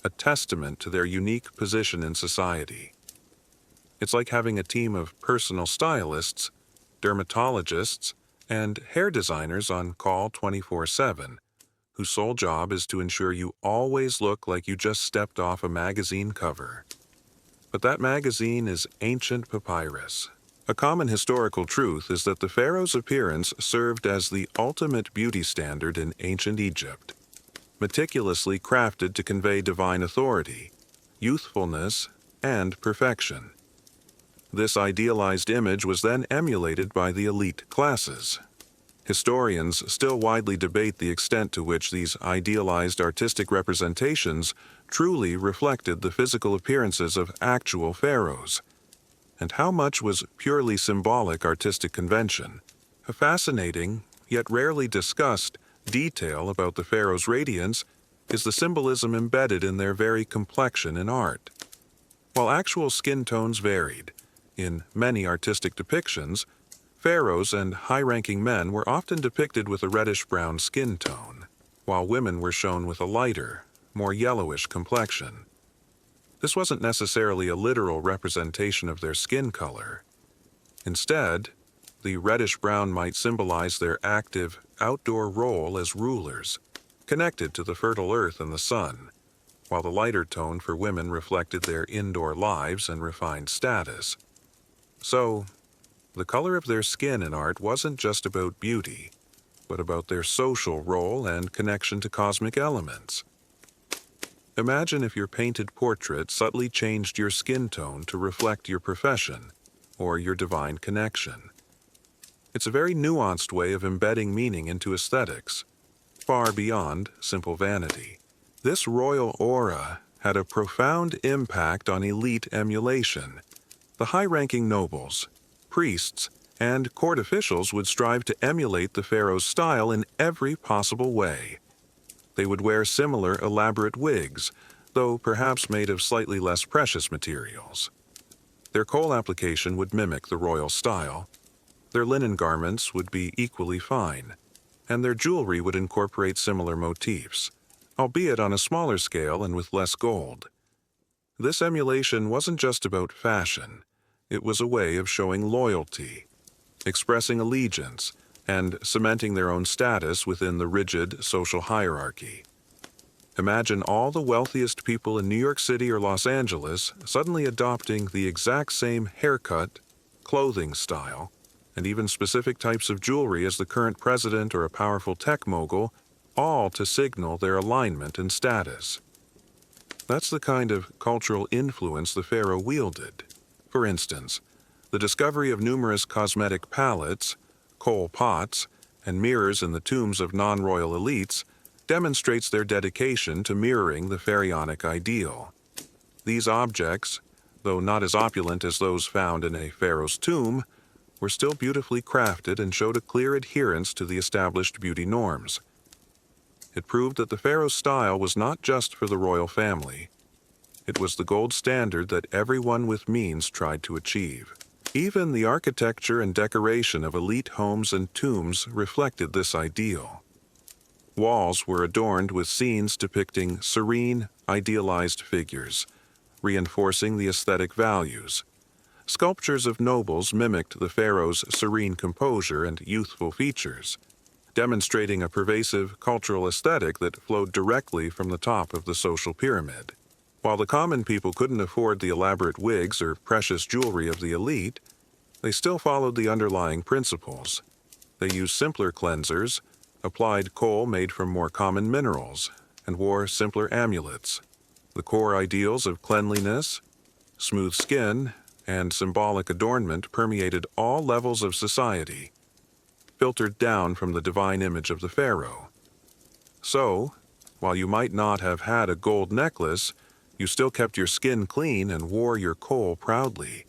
a testament to their unique position in society. It's like having a team of personal stylists, dermatologists, and hair designers on call 24/7, whose sole job is to ensure you always look like you just stepped off a magazine cover. But that magazine is ancient papyrus. A common historical truth is that the pharaoh's appearance served as the ultimate beauty standard in ancient Egypt, meticulously crafted to convey divine authority, youthfulness, and perfection. This idealized image was then emulated by the elite classes. Historians still widely debate the extent to which these idealized artistic representations truly reflected the physical appearances of actual pharaohs, and how much was purely symbolic artistic convention. A fascinating, yet rarely discussed, detail about the pharaoh's radiance is the symbolism embedded in their very complexion in art. While actual skin tones varied, in many artistic depictions, pharaohs and high-ranking men were often depicted with a reddish-brown skin tone, while women were shown with a lighter, more yellowish complexion. This wasn't necessarily a literal representation of their skin color. Instead, the reddish-brown might symbolize their active, outdoor role as rulers, connected to the fertile earth and the sun, while the lighter tone for women reflected their indoor lives and refined status. So, the color of their skin in art wasn't just about beauty, but about their social role and connection to cosmic elements. Imagine if your painted portrait subtly changed your skin tone to reflect your profession or your divine connection. It's a very nuanced way of embedding meaning into aesthetics, far beyond simple vanity. This royal aura had a profound impact on elite emulation. The high-ranking nobles, priests, and court officials would strive to emulate the pharaoh's style in every possible way. They would wear similar elaborate wigs, though perhaps made of slightly less precious materials. Their kohl application would mimic the royal style. Their linen garments would be equally fine, and their jewelry would incorporate similar motifs, albeit on a smaller scale and with less gold. This emulation wasn't just about fashion. It was a way of showing loyalty, expressing allegiance, and cementing their own status within the rigid social hierarchy. Imagine all the wealthiest people in New York City or Los Angeles suddenly adopting the exact same haircut, clothing style, and even specific types of jewelry as the current president or a powerful tech mogul, all to signal their alignment and status. That's the kind of cultural influence the pharaoh wielded. For instance, the discovery of numerous cosmetic palettes, kohl pots, and mirrors in the tombs of non-royal elites demonstrates their dedication to mirroring the pharaonic ideal. These objects, though not as opulent as those found in a pharaoh's tomb, were still beautifully crafted and showed a clear adherence to the established beauty norms. It proved that the pharaoh's style was not just for the royal family. It was the gold standard that everyone with means tried to achieve. Even the architecture and decoration of elite homes and tombs reflected this ideal. Walls were adorned with scenes depicting serene, idealized figures, reinforcing the aesthetic values. Sculptures of nobles mimicked the pharaoh's serene composure and youthful features, demonstrating a pervasive cultural aesthetic that flowed directly from the top of the social pyramid. While the common people couldn't afford the elaborate wigs or precious jewelry of the elite, they still followed the underlying principles. They used simpler cleansers, applied kohl made from more common minerals, and wore simpler amulets. The core ideals of cleanliness, smooth skin, and symbolic adornment permeated all levels of society, filtered down from the divine image of the pharaoh. So, while you might not have had a gold necklace, you still kept your skin clean and wore your kohl proudly,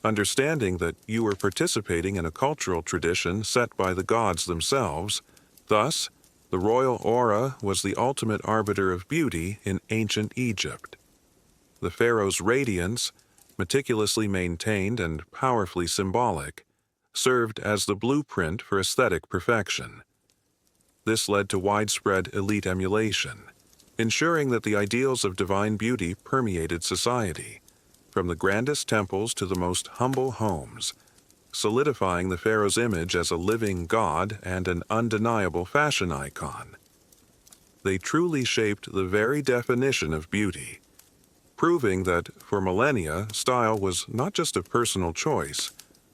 understanding that you were participating in a cultural tradition set by the gods themselves. Thus, the royal aura was the ultimate arbiter of beauty in ancient Egypt. The pharaoh's radiance, meticulously maintained and powerfully symbolic, served as the blueprint for aesthetic perfection. This led to widespread elite emulation, ensuring that the ideals of divine beauty permeated society, from the grandest temples to the most humble homes, solidifying the pharaoh's image as a living god and an undeniable fashion icon. They truly shaped the very definition of beauty, proving that, for millennia, style was not just a personal choice,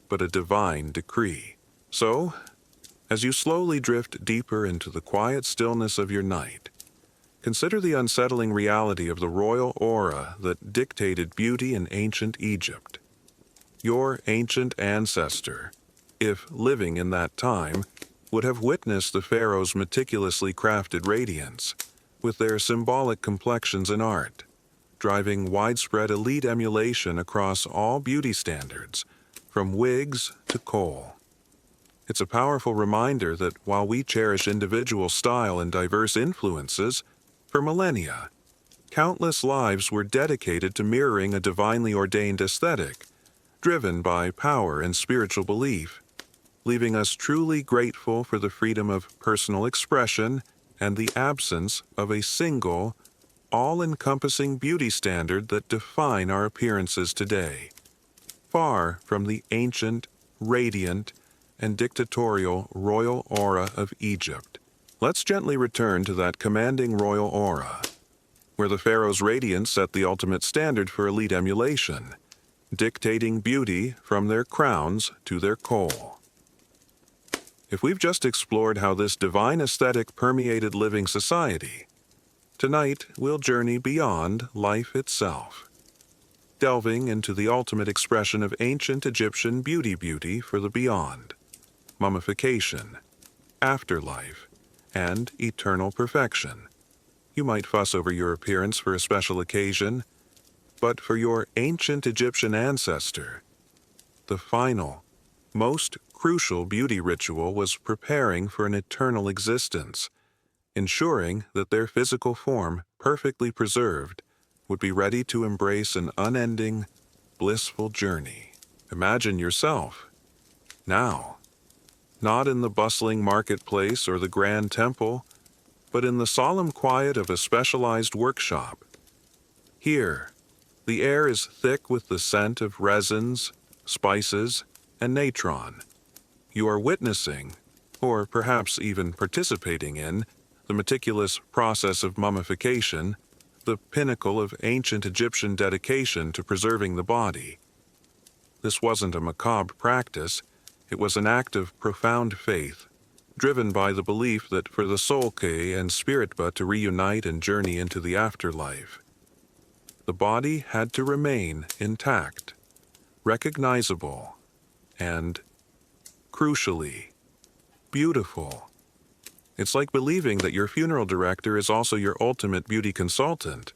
but a divine decree. So, as you slowly drift deeper into the quiet stillness of your night, consider the unsettling reality of the royal aura that dictated beauty in ancient Egypt. Your ancient ancestor, if living in that time, would have witnessed the pharaoh's meticulously crafted radiance, with their symbolic complexions and art, driving widespread elite emulation across all beauty standards, from wigs to kohl. It's a powerful reminder that while we cherish individual style and diverse influences, for millennia, countless lives were dedicated to mirroring a divinely ordained aesthetic, driven by power and spiritual belief, leaving us truly grateful for the freedom of personal expression and the absence of a single, all-encompassing beauty standard that define our appearances today. Far from the ancient, radiant, and dictatorial royal aura of Egypt, let's gently return to that commanding royal aura, where the pharaoh's radiance set the ultimate standard for elite emulation, dictating beauty from their crowns to their kohl. If we've just explored how this divine aesthetic permeated living society, tonight we'll journey beyond life itself, delving into the ultimate expression of ancient Egyptian beauty for the beyond, mummification, afterlife, and eternal perfection. You might fuss over your appearance for a special occasion, but for your ancient Egyptian ancestor, the final, most crucial beauty ritual was preparing for an eternal existence, ensuring that their physical form, perfectly preserved, would be ready to embrace an unending, blissful journey. Imagine yourself, now, not in the bustling marketplace or the grand temple, but in the solemn quiet of a specialized workshop. Here, the air is thick with the scent of resins, spices, and natron. You are witnessing, or perhaps even participating in, the meticulous process of mummification, the pinnacle of ancient Egyptian dedication to preserving the body. This wasn't a macabre practice, it was an act of profound faith, driven by the belief that for the soul and spirit to reunite and journey into the afterlife, the body had to remain intact, recognizable, and, crucially, beautiful. It's like believing that your funeral director is also your ultimate beauty consultant,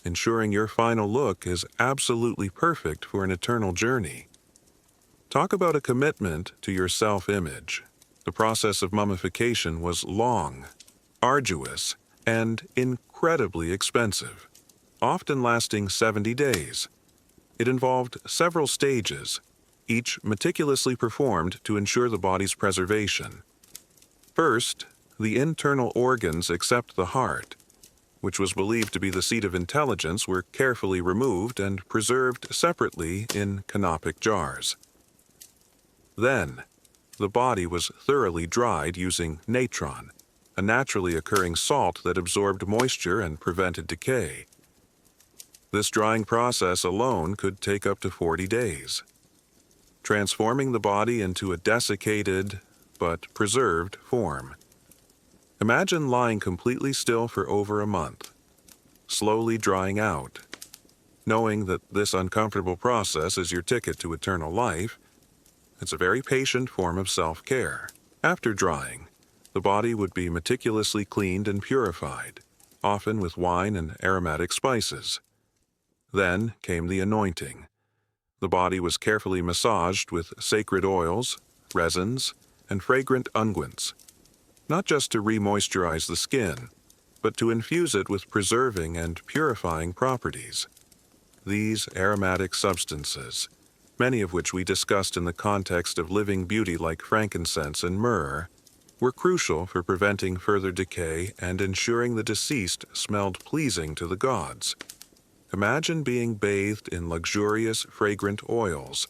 ensuring your final look is absolutely perfect for an eternal journey. Talk about a commitment to your self-image. The process of mummification was long, arduous, and incredibly expensive, often lasting 70 days. It involved several stages, each meticulously performed to ensure the body's preservation. First, the internal organs except the heart, which was believed to be the seat of intelligence, were carefully removed and preserved separately in canopic jars. Then, the body was thoroughly dried using natron, a naturally occurring salt that absorbed moisture and prevented decay. This drying process alone could take up to 40 days, transforming the body into a desiccated but preserved form. Imagine lying completely still for over a month, slowly drying out. Knowing that this uncomfortable process is your ticket to eternal life, it's a very patient form of self-care. After drying, the body would be meticulously cleaned and purified, often with wine and aromatic spices. Then came the anointing. The body was carefully massaged with sacred oils, resins, and fragrant unguents, not just to re-moisturize the skin, but to infuse it with preserving and purifying properties. These aromatic substances, many of which we discussed in the context of living beauty like frankincense and myrrh, were crucial for preventing further decay and ensuring the deceased smelled pleasing to the gods. Imagine being bathed in luxurious, fragrant oils,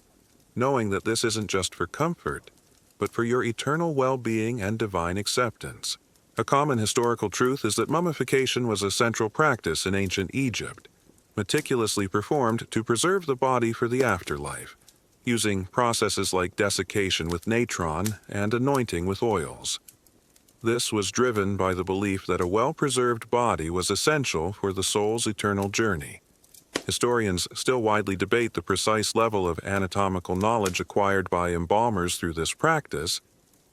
knowing that this isn't just for comfort, but for your eternal well-being and divine acceptance. A common historical truth is that mummification was a central practice in ancient Egypt, meticulously performed to preserve the body for the afterlife, using processes like desiccation with natron and anointing with oils. This was driven by the belief that a well-preserved body was essential for the soul's eternal journey. Historians still widely debate the precise level of anatomical knowledge acquired by embalmers through this practice,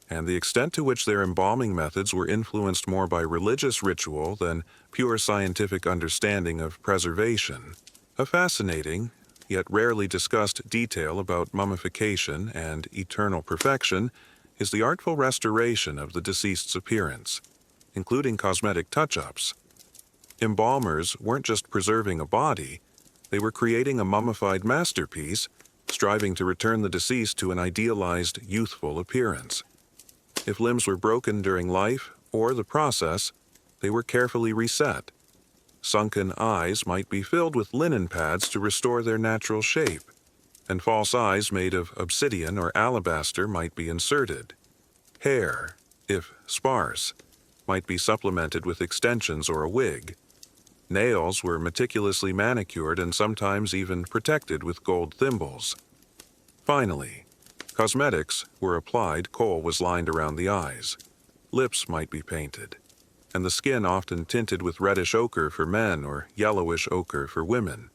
and the extent to which their embalming methods were influenced more by religious ritual than pure scientific understanding of preservation. A fascinating, yet rarely discussed detail about mummification and eternal perfection is the artful restoration of the deceased's appearance, including cosmetic touch-ups. Embalmers weren't just preserving a body, they were creating a mummified masterpiece, striving to return the deceased to an idealized, youthful appearance. If limbs were broken during life or the process, they were carefully reset. Sunken eyes might be filled with linen pads to restore their natural shape, and false eyes made of obsidian or alabaster might be inserted. Hair, if sparse, might be supplemented with extensions or a wig. Nails were meticulously manicured and sometimes even protected with gold thimbles. Finally, cosmetics were applied. Kohl was lined around the eyes. Lips might be painted, and the skin often tinted with reddish ochre for men or yellowish ochre for women,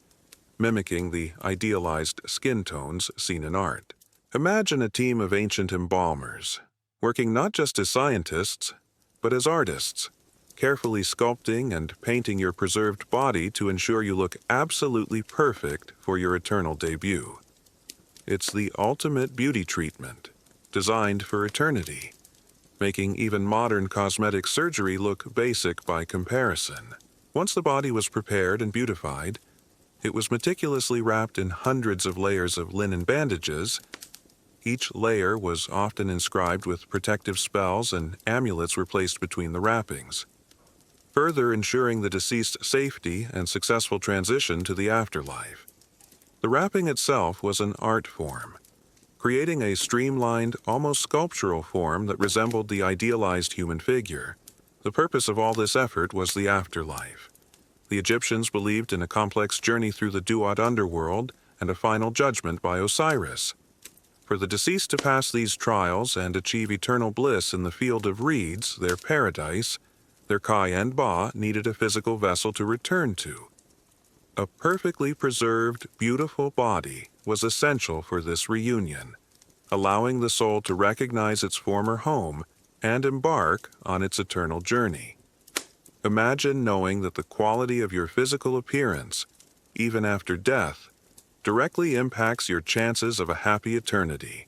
mimicking the idealized skin tones seen in art. Imagine a team of ancient embalmers, working not just as scientists, but as artists, carefully sculpting and painting your preserved body to ensure you look absolutely perfect for your eternal debut. It's the ultimate beauty treatment, designed for eternity, making even modern cosmetic surgery look basic by comparison. Once the body was prepared and beautified, it was meticulously wrapped in hundreds of layers of linen bandages. Each layer was often inscribed with protective spells, and amulets were placed between the wrappings, further ensuring the deceased's safety and successful transition to the afterlife. The wrapping itself was an art form, creating a streamlined, almost sculptural form that resembled the idealized human figure. The purpose of all this effort was the afterlife. The Egyptians believed in a complex journey through the Duat underworld and a final judgment by Osiris. For the deceased to pass these trials and achieve eternal bliss in the field of reeds, their paradise, their Kai and Ba needed a physical vessel to return to. A perfectly preserved, beautiful body was essential for this reunion, allowing the soul to recognize its former home and embark on its eternal journey. Imagine knowing that the quality of your physical appearance, even after death, directly impacts your chances of a happy eternity.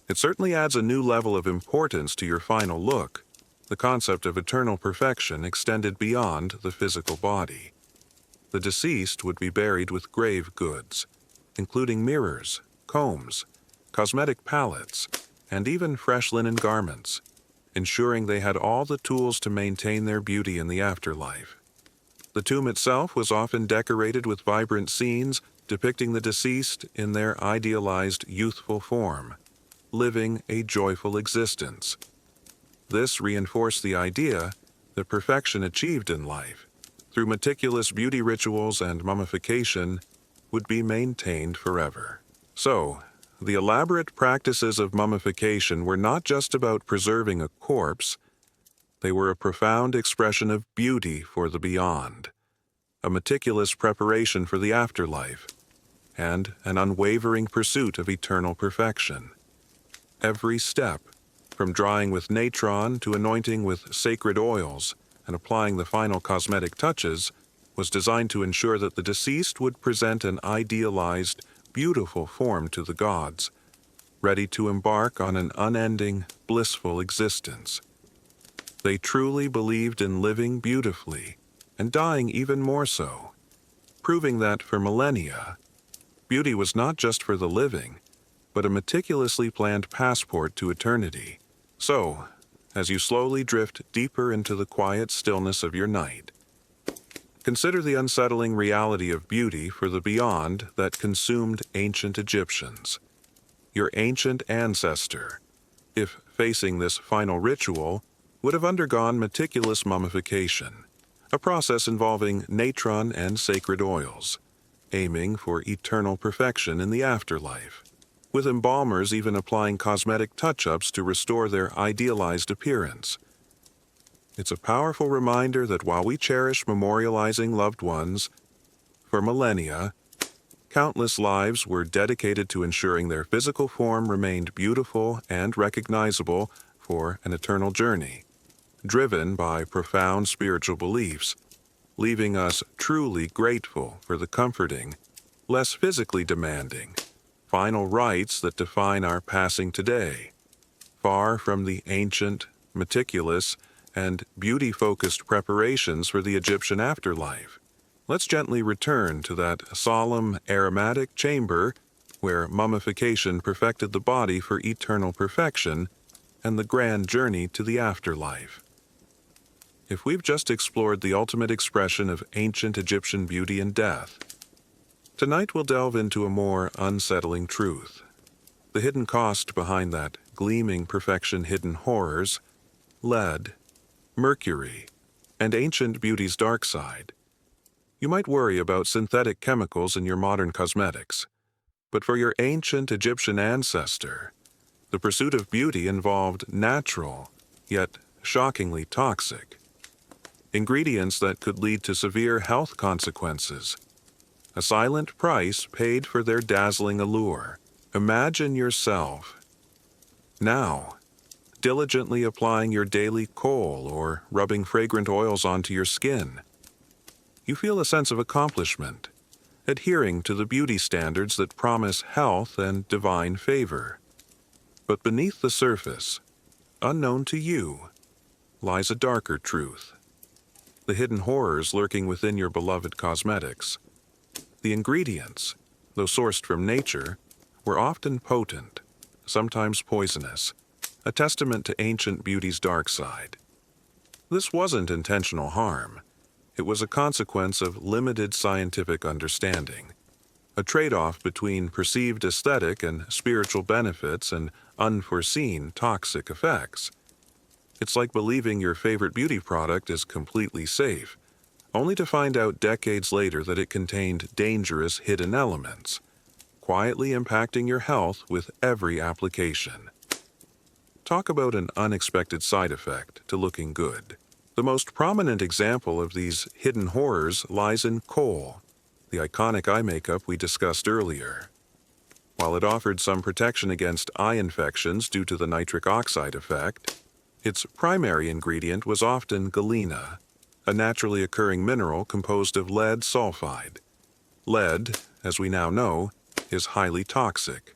It certainly adds a new level of importance to your final look. The concept of eternal perfection extended beyond the physical body. The deceased would be buried with grave goods, including mirrors, combs, cosmetic palettes, and even fresh linen garments, ensuring they had all the tools to maintain their beauty in the afterlife. The tomb itself was often decorated with vibrant scenes depicting the deceased in their idealized youthful form, living a joyful existence. This reinforced the idea that perfection achieved in life, through meticulous beauty rituals and mummification, would be maintained forever. So, the elaborate practices of mummification were not just about preserving a corpse, They were a profound expression of beauty for the beyond, a meticulous preparation for the afterlife, and an unwavering pursuit of eternal perfection. Every step, from drying with natron to anointing with sacred oils and applying the final cosmetic touches, was designed to ensure that the deceased would present an idealized, beautiful form to the gods, ready to embark on an unending, blissful existence. They truly believed in living beautifully, and dying even more so, proving that for millennia, beauty was not just for the living, but a meticulously planned passport to eternity. So, as you slowly drift deeper into the quiet stillness of your night, consider the unsettling reality of beauty for the beyond that consumed ancient Egyptians. Your ancient ancestor, if facing this final ritual, would have undergone meticulous mummification, a process involving natron and sacred oils, aiming for eternal perfection in the afterlife, with embalmers even applying cosmetic touch-ups to restore their idealized appearance. It's a powerful reminder that while we cherish memorializing loved ones, for millennia, countless lives were dedicated to ensuring their physical form remained beautiful and recognizable for an eternal journey, driven by profound spiritual beliefs, leaving us truly grateful for the comforting, less physically demanding, final rites that define our passing today, far from the ancient, meticulous, and beauty-focused preparations for the Egyptian afterlife. Let's gently return to that solemn, aromatic chamber where mummification perfected the body for eternal perfection and the grand journey to the afterlife. If we've just explored the ultimate expression of ancient Egyptian beauty and death, tonight we'll delve into a more unsettling truth, the hidden cost behind that gleaming perfection hidden horrors, lead, mercury, and ancient beauty's dark side. You might worry about synthetic chemicals in your modern cosmetics, but for your ancient Egyptian ancestor, the pursuit of beauty involved natural, yet shockingly toxic, ingredients that could lead to severe health consequences, a silent price paid for their dazzling allure. Imagine yourself, now, diligently applying your daily kohl or rubbing fragrant oils onto your skin. You feel a sense of accomplishment, adhering to the beauty standards that promise health and divine favor. But beneath the surface, unknown to you, lies a darker truth. The hidden horrors lurking within your beloved cosmetics. The ingredients, though sourced from nature, were often potent, sometimes poisonous, a testament to ancient beauty's dark side. This wasn't intentional harm. It was a consequence of limited scientific understanding, a trade-off between perceived aesthetic and spiritual benefits and unforeseen toxic effects. It's like believing your favorite beauty product is completely safe, only to find out decades later that it contained dangerous hidden elements, quietly impacting your health with every application. Talk about an unexpected side effect to looking good. The most prominent example of these hidden horrors lies in kohl, the iconic eye makeup we discussed earlier. While it offered some protection against eye infections due to the nitric oxide effect, its primary ingredient was often galena, a naturally occurring mineral composed of lead sulfide. Lead, as we now know, is highly toxic.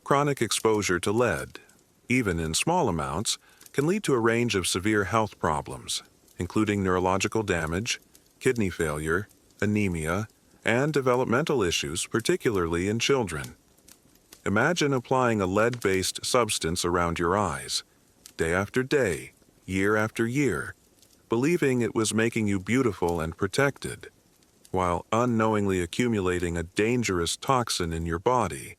Chronic exposure to lead, even in small amounts, can lead to a range of severe health problems, including neurological damage, kidney failure, anemia, and developmental issues, particularly in children. Imagine applying a lead-based substance around your eyes, day after day, year after year, believing it was making you beautiful and protected, while unknowingly accumulating a dangerous toxin in your body.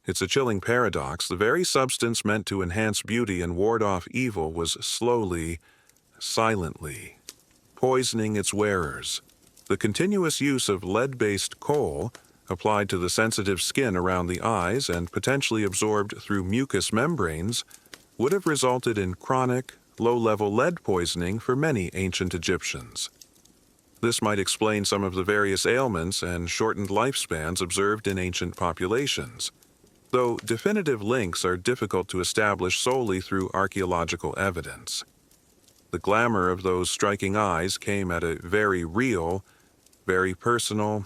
It's a chilling paradox. The very substance meant to enhance beauty and ward off evil was slowly, silently, poisoning its wearers. The continuous use of lead-based kohl, applied to the sensitive skin around the eyes and potentially absorbed through mucous membranes, would have resulted in chronic, low-level lead poisoning for many ancient Egyptians. This might explain some of the various ailments and shortened lifespans observed in ancient populations, though definitive links are difficult to establish solely through archaeological evidence. The glamour of those striking eyes came at a very real, very personal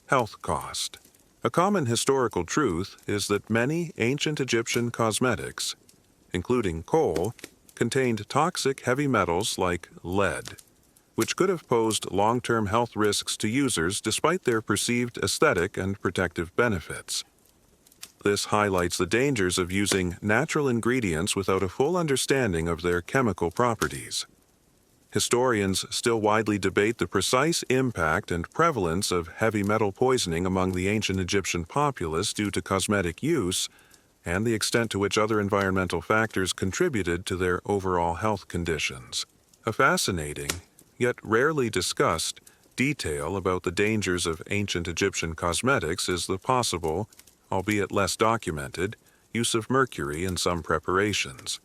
health cost. A common historical truth is that many ancient Egyptian cosmetics, including kohl, contained toxic heavy metals like lead, which could have posed long-term health risks to users despite their perceived aesthetic and protective benefits. This highlights the dangers of using natural ingredients without a full understanding of their chemical properties. Historians still widely debate the precise impact and prevalence of heavy metal poisoning among the ancient Egyptian populace due to cosmetic use, and the extent to which other environmental factors contributed to their overall health conditions. A fascinating, yet rarely discussed, detail about the dangers of ancient Egyptian cosmetics is the possible, albeit less documented, use of mercury in some preparations.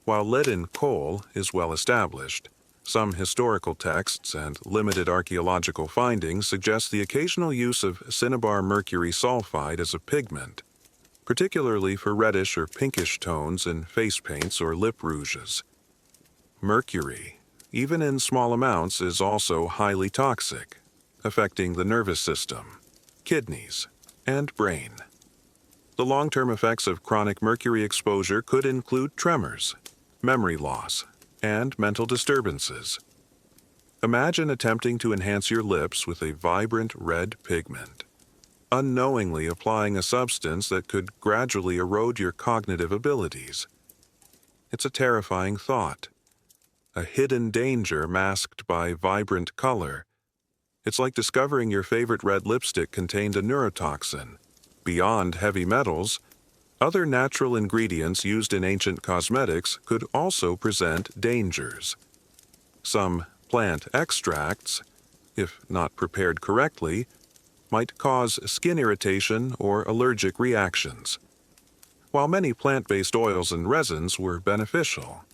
While lead in kohl is well established, some historical texts and limited archaeological findings suggest the occasional use of cinnabar mercury sulfide as a pigment, particularly for reddish or pinkish tones in face paints or lip rouges. Mercury, even in small amounts, is also highly toxic, affecting the nervous system, kidneys, and brain. The long-term effects of chronic mercury exposure could include tremors, memory loss, and mental disturbances. Imagine attempting to enhance your lips with a vibrant red pigment, unknowingly applying a substance that could gradually erode your cognitive abilities. It's a terrifying thought, a hidden danger masked by vibrant color. It's like discovering your favorite red lipstick contained a neurotoxin. Beyond heavy metals, other natural ingredients used in ancient cosmetics could also present dangers. Some plant extracts, if not prepared correctly, might cause skin irritation or allergic reactions. While many plant-based oils and resins were beneficial,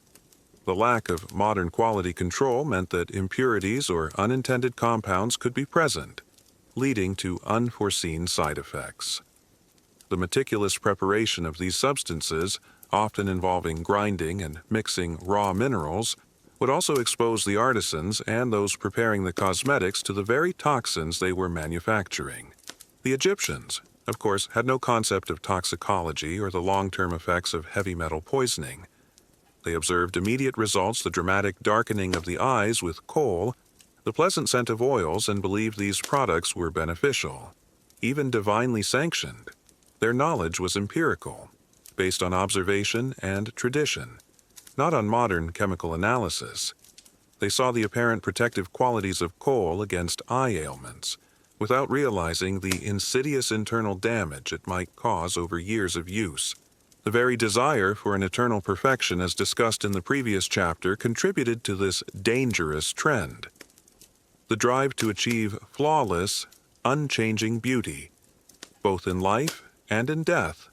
the lack of modern quality control meant that impurities or unintended compounds could be present, leading to unforeseen side effects. The meticulous preparation of these substances, often involving grinding and mixing raw minerals, would also expose the artisans and those preparing the cosmetics to the very toxins they were manufacturing. The Egyptians, of course, had no concept of toxicology or the long-term effects of heavy metal poisoning. They observed immediate results: the dramatic darkening of the eyes with kohl, the pleasant scent of oils, and believed these products were beneficial, even divinely sanctioned. Their knowledge was empirical, based on observation and tradition, not on modern chemical analysis. They saw the apparent protective qualities of kohl against eye ailments, without realizing the insidious internal damage it might cause over years of use. The very desire for an eternal perfection, as discussed in the previous chapter, contributed to this dangerous trend. The drive to achieve flawless, unchanging beauty, both in life and in death,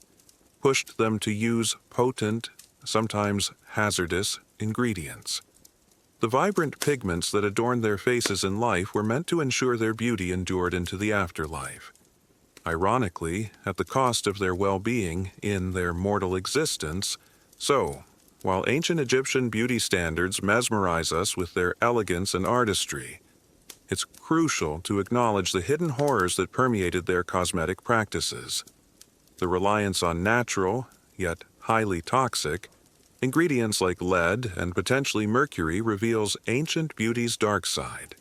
pushed them to use potent, sometimes hazardous, ingredients. The vibrant pigments that adorned their faces in life were meant to ensure their beauty endured into the afterlife. Ironically, at the cost of their well-being in their mortal existence. So, while ancient Egyptian beauty standards mesmerize us with their elegance and artistry, it's crucial to acknowledge the hidden horrors that permeated their cosmetic practices. The reliance on natural, yet highly toxic, ingredients like lead and potentially mercury reveals ancient beauty's dark side,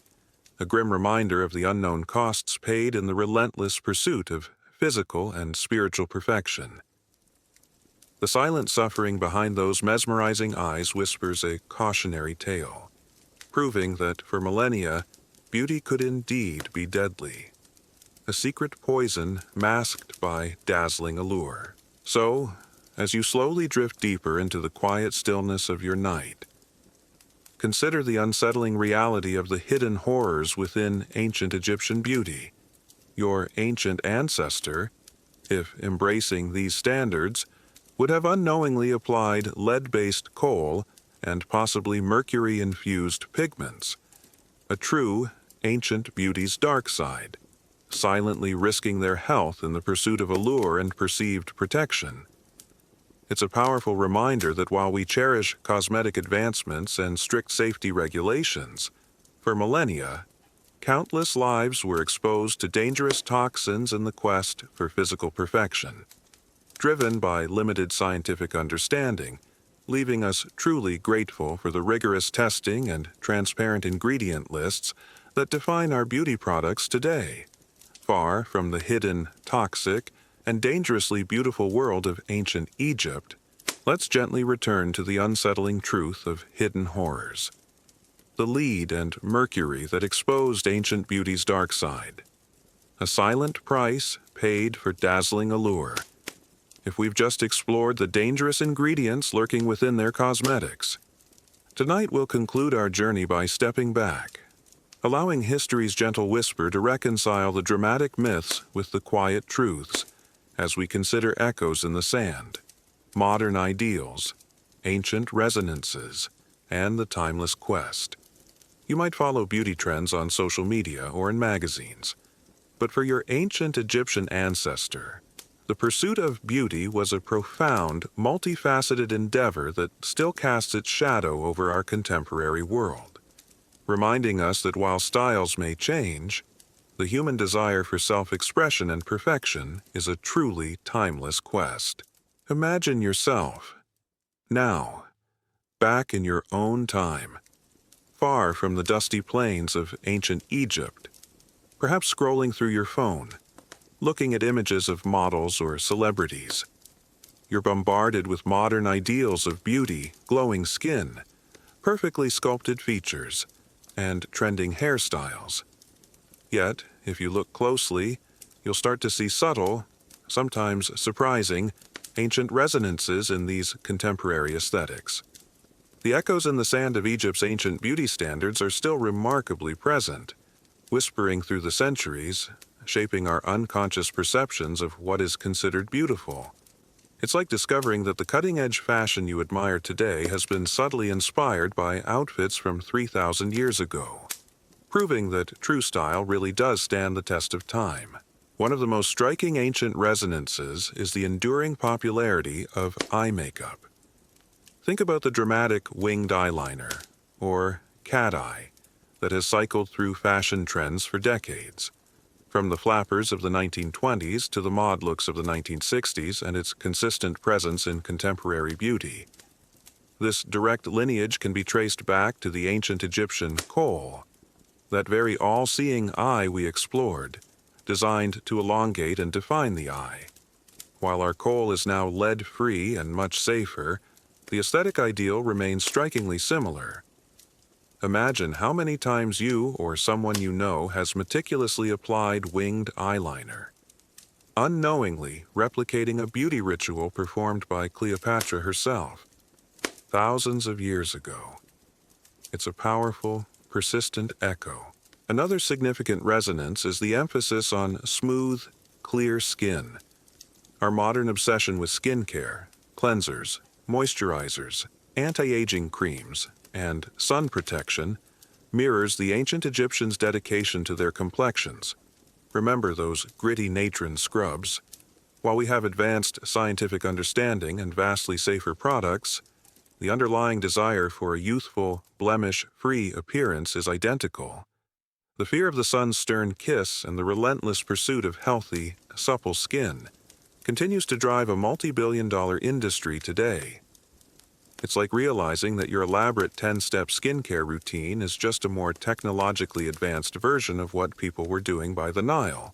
a grim reminder of the unknown costs paid in the relentless pursuit of physical and spiritual perfection. The silent suffering behind those mesmerizing eyes whispers a cautionary tale, proving that for millennia, beauty could indeed be deadly, a secret poison masked by dazzling allure. So, as you slowly drift deeper into the quiet stillness of your night, consider the unsettling reality of the hidden horrors within ancient Egyptian beauty. Your ancient ancestor, if embracing these standards, would have unknowingly applied lead-based kohl and possibly mercury-infused pigments. A true ancient beauty's dark side, silently risking their health in the pursuit of allure and perceived protection. It's a powerful reminder that while we cherish cosmetic advancements and strict safety regulations, for millennia, countless lives were exposed to dangerous toxins in the quest for physical perfection, driven by limited scientific understanding, leaving us truly grateful for the rigorous testing and transparent ingredient lists that define our beauty products today. Far from the hidden, toxic, and dangerously beautiful world of ancient Egypt, let's gently return to the unsettling truth of hidden horrors. The lead and mercury that exposed ancient beauty's dark side. A silent price paid for dazzling allure. If we've just explored the dangerous ingredients lurking within their cosmetics. Tonight we'll conclude our journey by stepping back, allowing history's gentle whisper to reconcile the dramatic myths with the quiet truths, as we consider echoes in the sand, modern ideals, ancient resonances, and the timeless quest. You might follow beauty trends on social media or in magazines, but for your ancient Egyptian ancestor, the pursuit of beauty was a profound, multifaceted endeavor that still casts its shadow over our contemporary world, reminding us that while styles may change, the human desire for self-expression and perfection is a truly timeless quest. Imagine yourself, now, back in your own time, far from the dusty plains of ancient Egypt, perhaps scrolling through your phone, looking at images of models or celebrities. You're bombarded with modern ideals of beauty, glowing skin, perfectly sculpted features, and trending hairstyles. Yet, if you look closely, you'll start to see subtle, sometimes surprising, ancient resonances in these contemporary aesthetics. The echoes in the sand of Egypt's ancient beauty standards are still remarkably present, whispering through the centuries, shaping our unconscious perceptions of what is considered beautiful. It's like discovering that the cutting-edge fashion you admire today has been subtly inspired by outfits from 3,000 years ago, proving that true style really does stand the test of time. One of the most striking ancient resonances is the enduring popularity of eye makeup. Think about the dramatic winged eyeliner, or cat eye, that has cycled through fashion trends for decades. From the flappers of the 1920s to the mod looks of the 1960s and its consistent presence in contemporary beauty. This direct lineage can be traced back to the ancient Egyptian kohl, that very all-seeing eye we explored, designed to elongate and define the eye. While our kohl is now lead-free and much safer, the aesthetic ideal remains strikingly similar. Imagine how many times you or someone you know has meticulously applied winged eyeliner, unknowingly replicating a beauty ritual performed by Cleopatra herself, thousands of years ago. It's a powerful, persistent echo. Another significant resonance is the emphasis on smooth, clear skin. Our modern obsession with skincare, cleansers, moisturizers, anti-aging creams, and sun protection mirrors the ancient Egyptians' dedication to their complexions. Remember those gritty natron scrubs? While we have advanced scientific understanding and vastly safer products, the underlying desire for a youthful, blemish-free appearance is identical. The fear of the sun's stern kiss and the relentless pursuit of healthy, supple skin continues to drive a multi-billion-dollar industry today. It's like realizing that your elaborate 10-step skincare routine is just a more technologically advanced version of what people were doing by the Nile,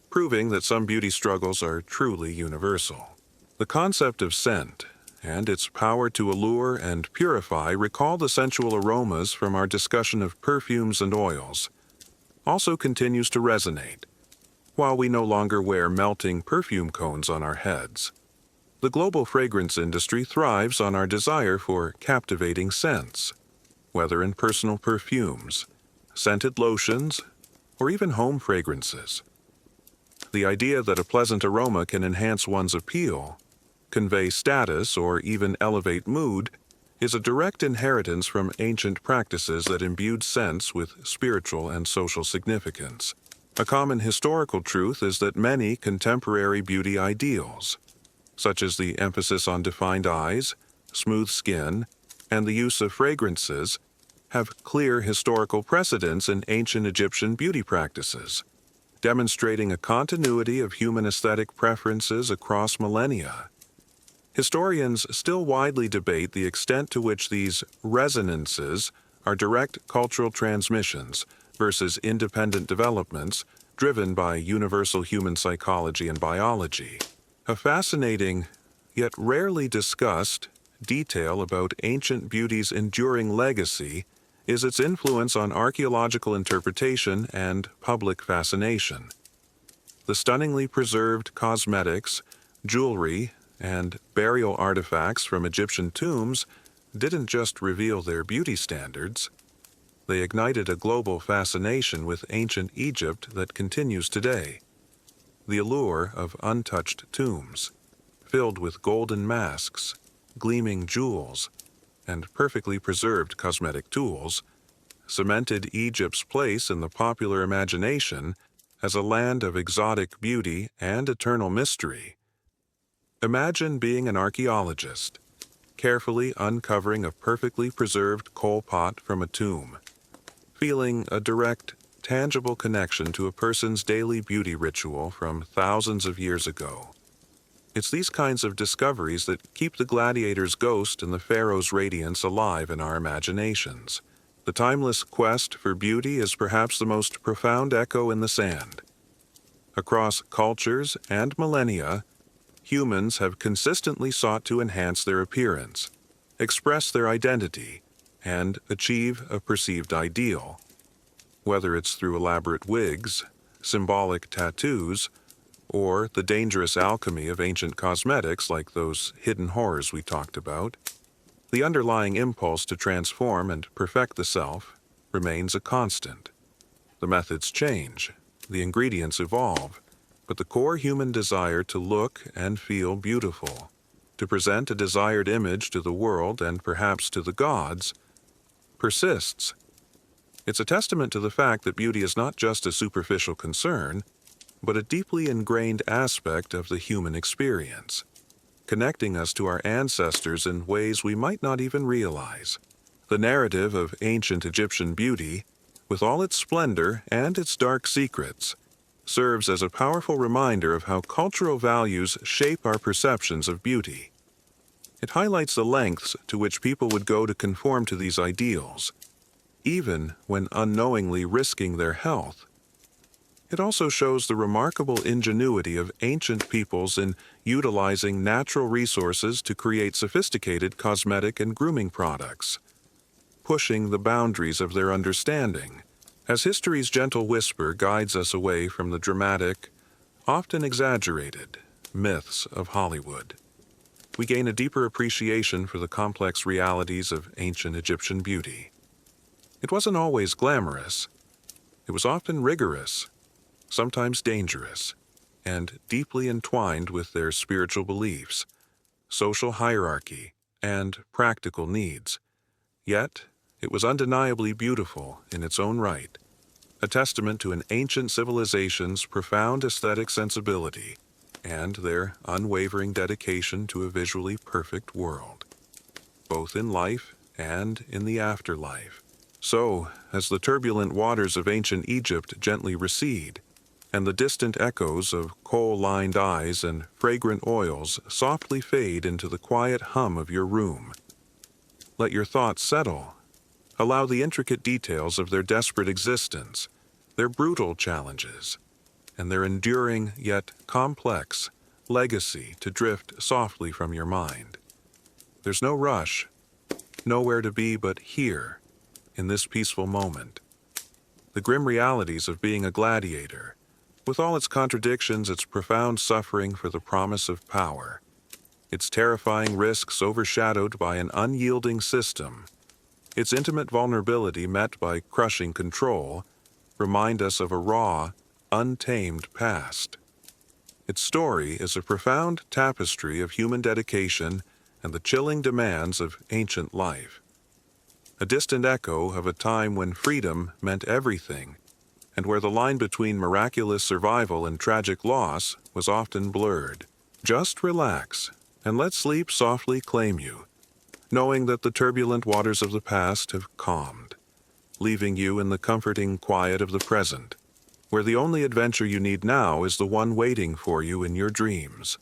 proving that some beauty struggles are truly universal. The concept of scent and its power to allure and purify recall the sensual aromas from our discussion of perfumes and oils, also continues to resonate, while we no longer wear melting perfume cones on our heads. The global fragrance industry thrives on our desire for captivating scents, whether in personal perfumes, scented lotions, or even home fragrances. The idea that a pleasant aroma can enhance one's appeal, convey status, or even elevate mood is a direct inheritance from ancient practices that imbued sense with spiritual and social significance. A common historical truth is that many contemporary beauty ideals, such as the emphasis on defined eyes, smooth skin, and the use of fragrances, have clear historical precedents in ancient Egyptian beauty practices, demonstrating a continuity of human aesthetic preferences across millennia. Historians still widely debate the extent to which these resonances are direct cultural transmissions versus independent developments driven by universal human psychology and biology. A fascinating, yet rarely discussed, detail about ancient beauty's enduring legacy is its influence on archaeological interpretation and public fascination. The stunningly preserved cosmetics, jewelry, and burial artifacts from Egyptian tombs didn't just reveal their beauty standards, they ignited a global fascination with ancient Egypt that continues today. The allure of untouched tombs, filled with golden masks, gleaming jewels, and perfectly preserved cosmetic tools, cemented Egypt's place in the popular imagination as a land of exotic beauty and eternal mystery. Imagine being an archaeologist, carefully uncovering a perfectly preserved coal pot from a tomb, feeling a direct, tangible connection to a person's daily beauty ritual from thousands of years ago. It's these kinds of discoveries that keep the gladiator's ghost and the pharaoh's radiance alive in our imaginations. The timeless quest for beauty is perhaps the most profound echo in the sand. Across cultures and millennia, humans have consistently sought to enhance their appearance, express their identity, and achieve a perceived ideal. Whether it's through elaborate wigs, symbolic tattoos, or the dangerous alchemy of ancient cosmetics like those hidden horrors we talked about, the underlying impulse to transform and perfect the self remains a constant. The methods change, the ingredients evolve, but the core human desire to look and feel beautiful, to present a desired image to the world and perhaps to the gods, persists. It's a testament to the fact that beauty is not just a superficial concern, but a deeply ingrained aspect of the human experience, connecting us to our ancestors in ways we might not even realize. The narrative of ancient Egyptian beauty, with all its splendor and its dark secrets, serves as a powerful reminder of how cultural values shape our perceptions of beauty. It highlights the lengths to which people would go to conform to these ideals, even when unknowingly risking their health. It also shows the remarkable ingenuity of ancient peoples in utilizing natural resources to create sophisticated cosmetic and grooming products, pushing the boundaries of their understanding, as history's gentle whisper guides us away from the dramatic, often exaggerated, myths of Hollywood. We gain a deeper appreciation for the complex realities of ancient Egyptian beauty. It wasn't always glamorous. It was often rigorous, sometimes dangerous, and deeply entwined with their spiritual beliefs, social hierarchy, and practical needs. Yet, it was undeniably beautiful in its own right, a testament to an ancient civilization's profound aesthetic sensibility and their unwavering dedication to a visually perfect world, both in life and in the afterlife. So, as the turbulent waters of ancient Egypt gently recede, and the distant echoes of kohl-lined eyes and fragrant oils softly fade into the quiet hum of your room, let your thoughts settle. Allow the intricate details of their desperate existence, their brutal challenges, and their enduring yet complex legacy to drift softly from your mind. There's no rush, nowhere to be but here, in this peaceful moment. The grim realities of being a gladiator, with all its contradictions, its profound suffering for the promise of power, its terrifying risks overshadowed by an unyielding system, its intimate vulnerability met by crushing control, remind us of a raw, untamed past. Its story is a profound tapestry of human dedication and the chilling demands of ancient life. A distant echo of a time when freedom meant everything, and where the line between miraculous survival and tragic loss was often blurred. Just relax, and let sleep softly claim you, knowing that the turbulent waters of the past have calmed, leaving you in the comforting quiet of the present, where the only adventure you need now is the one waiting for you in your dreams.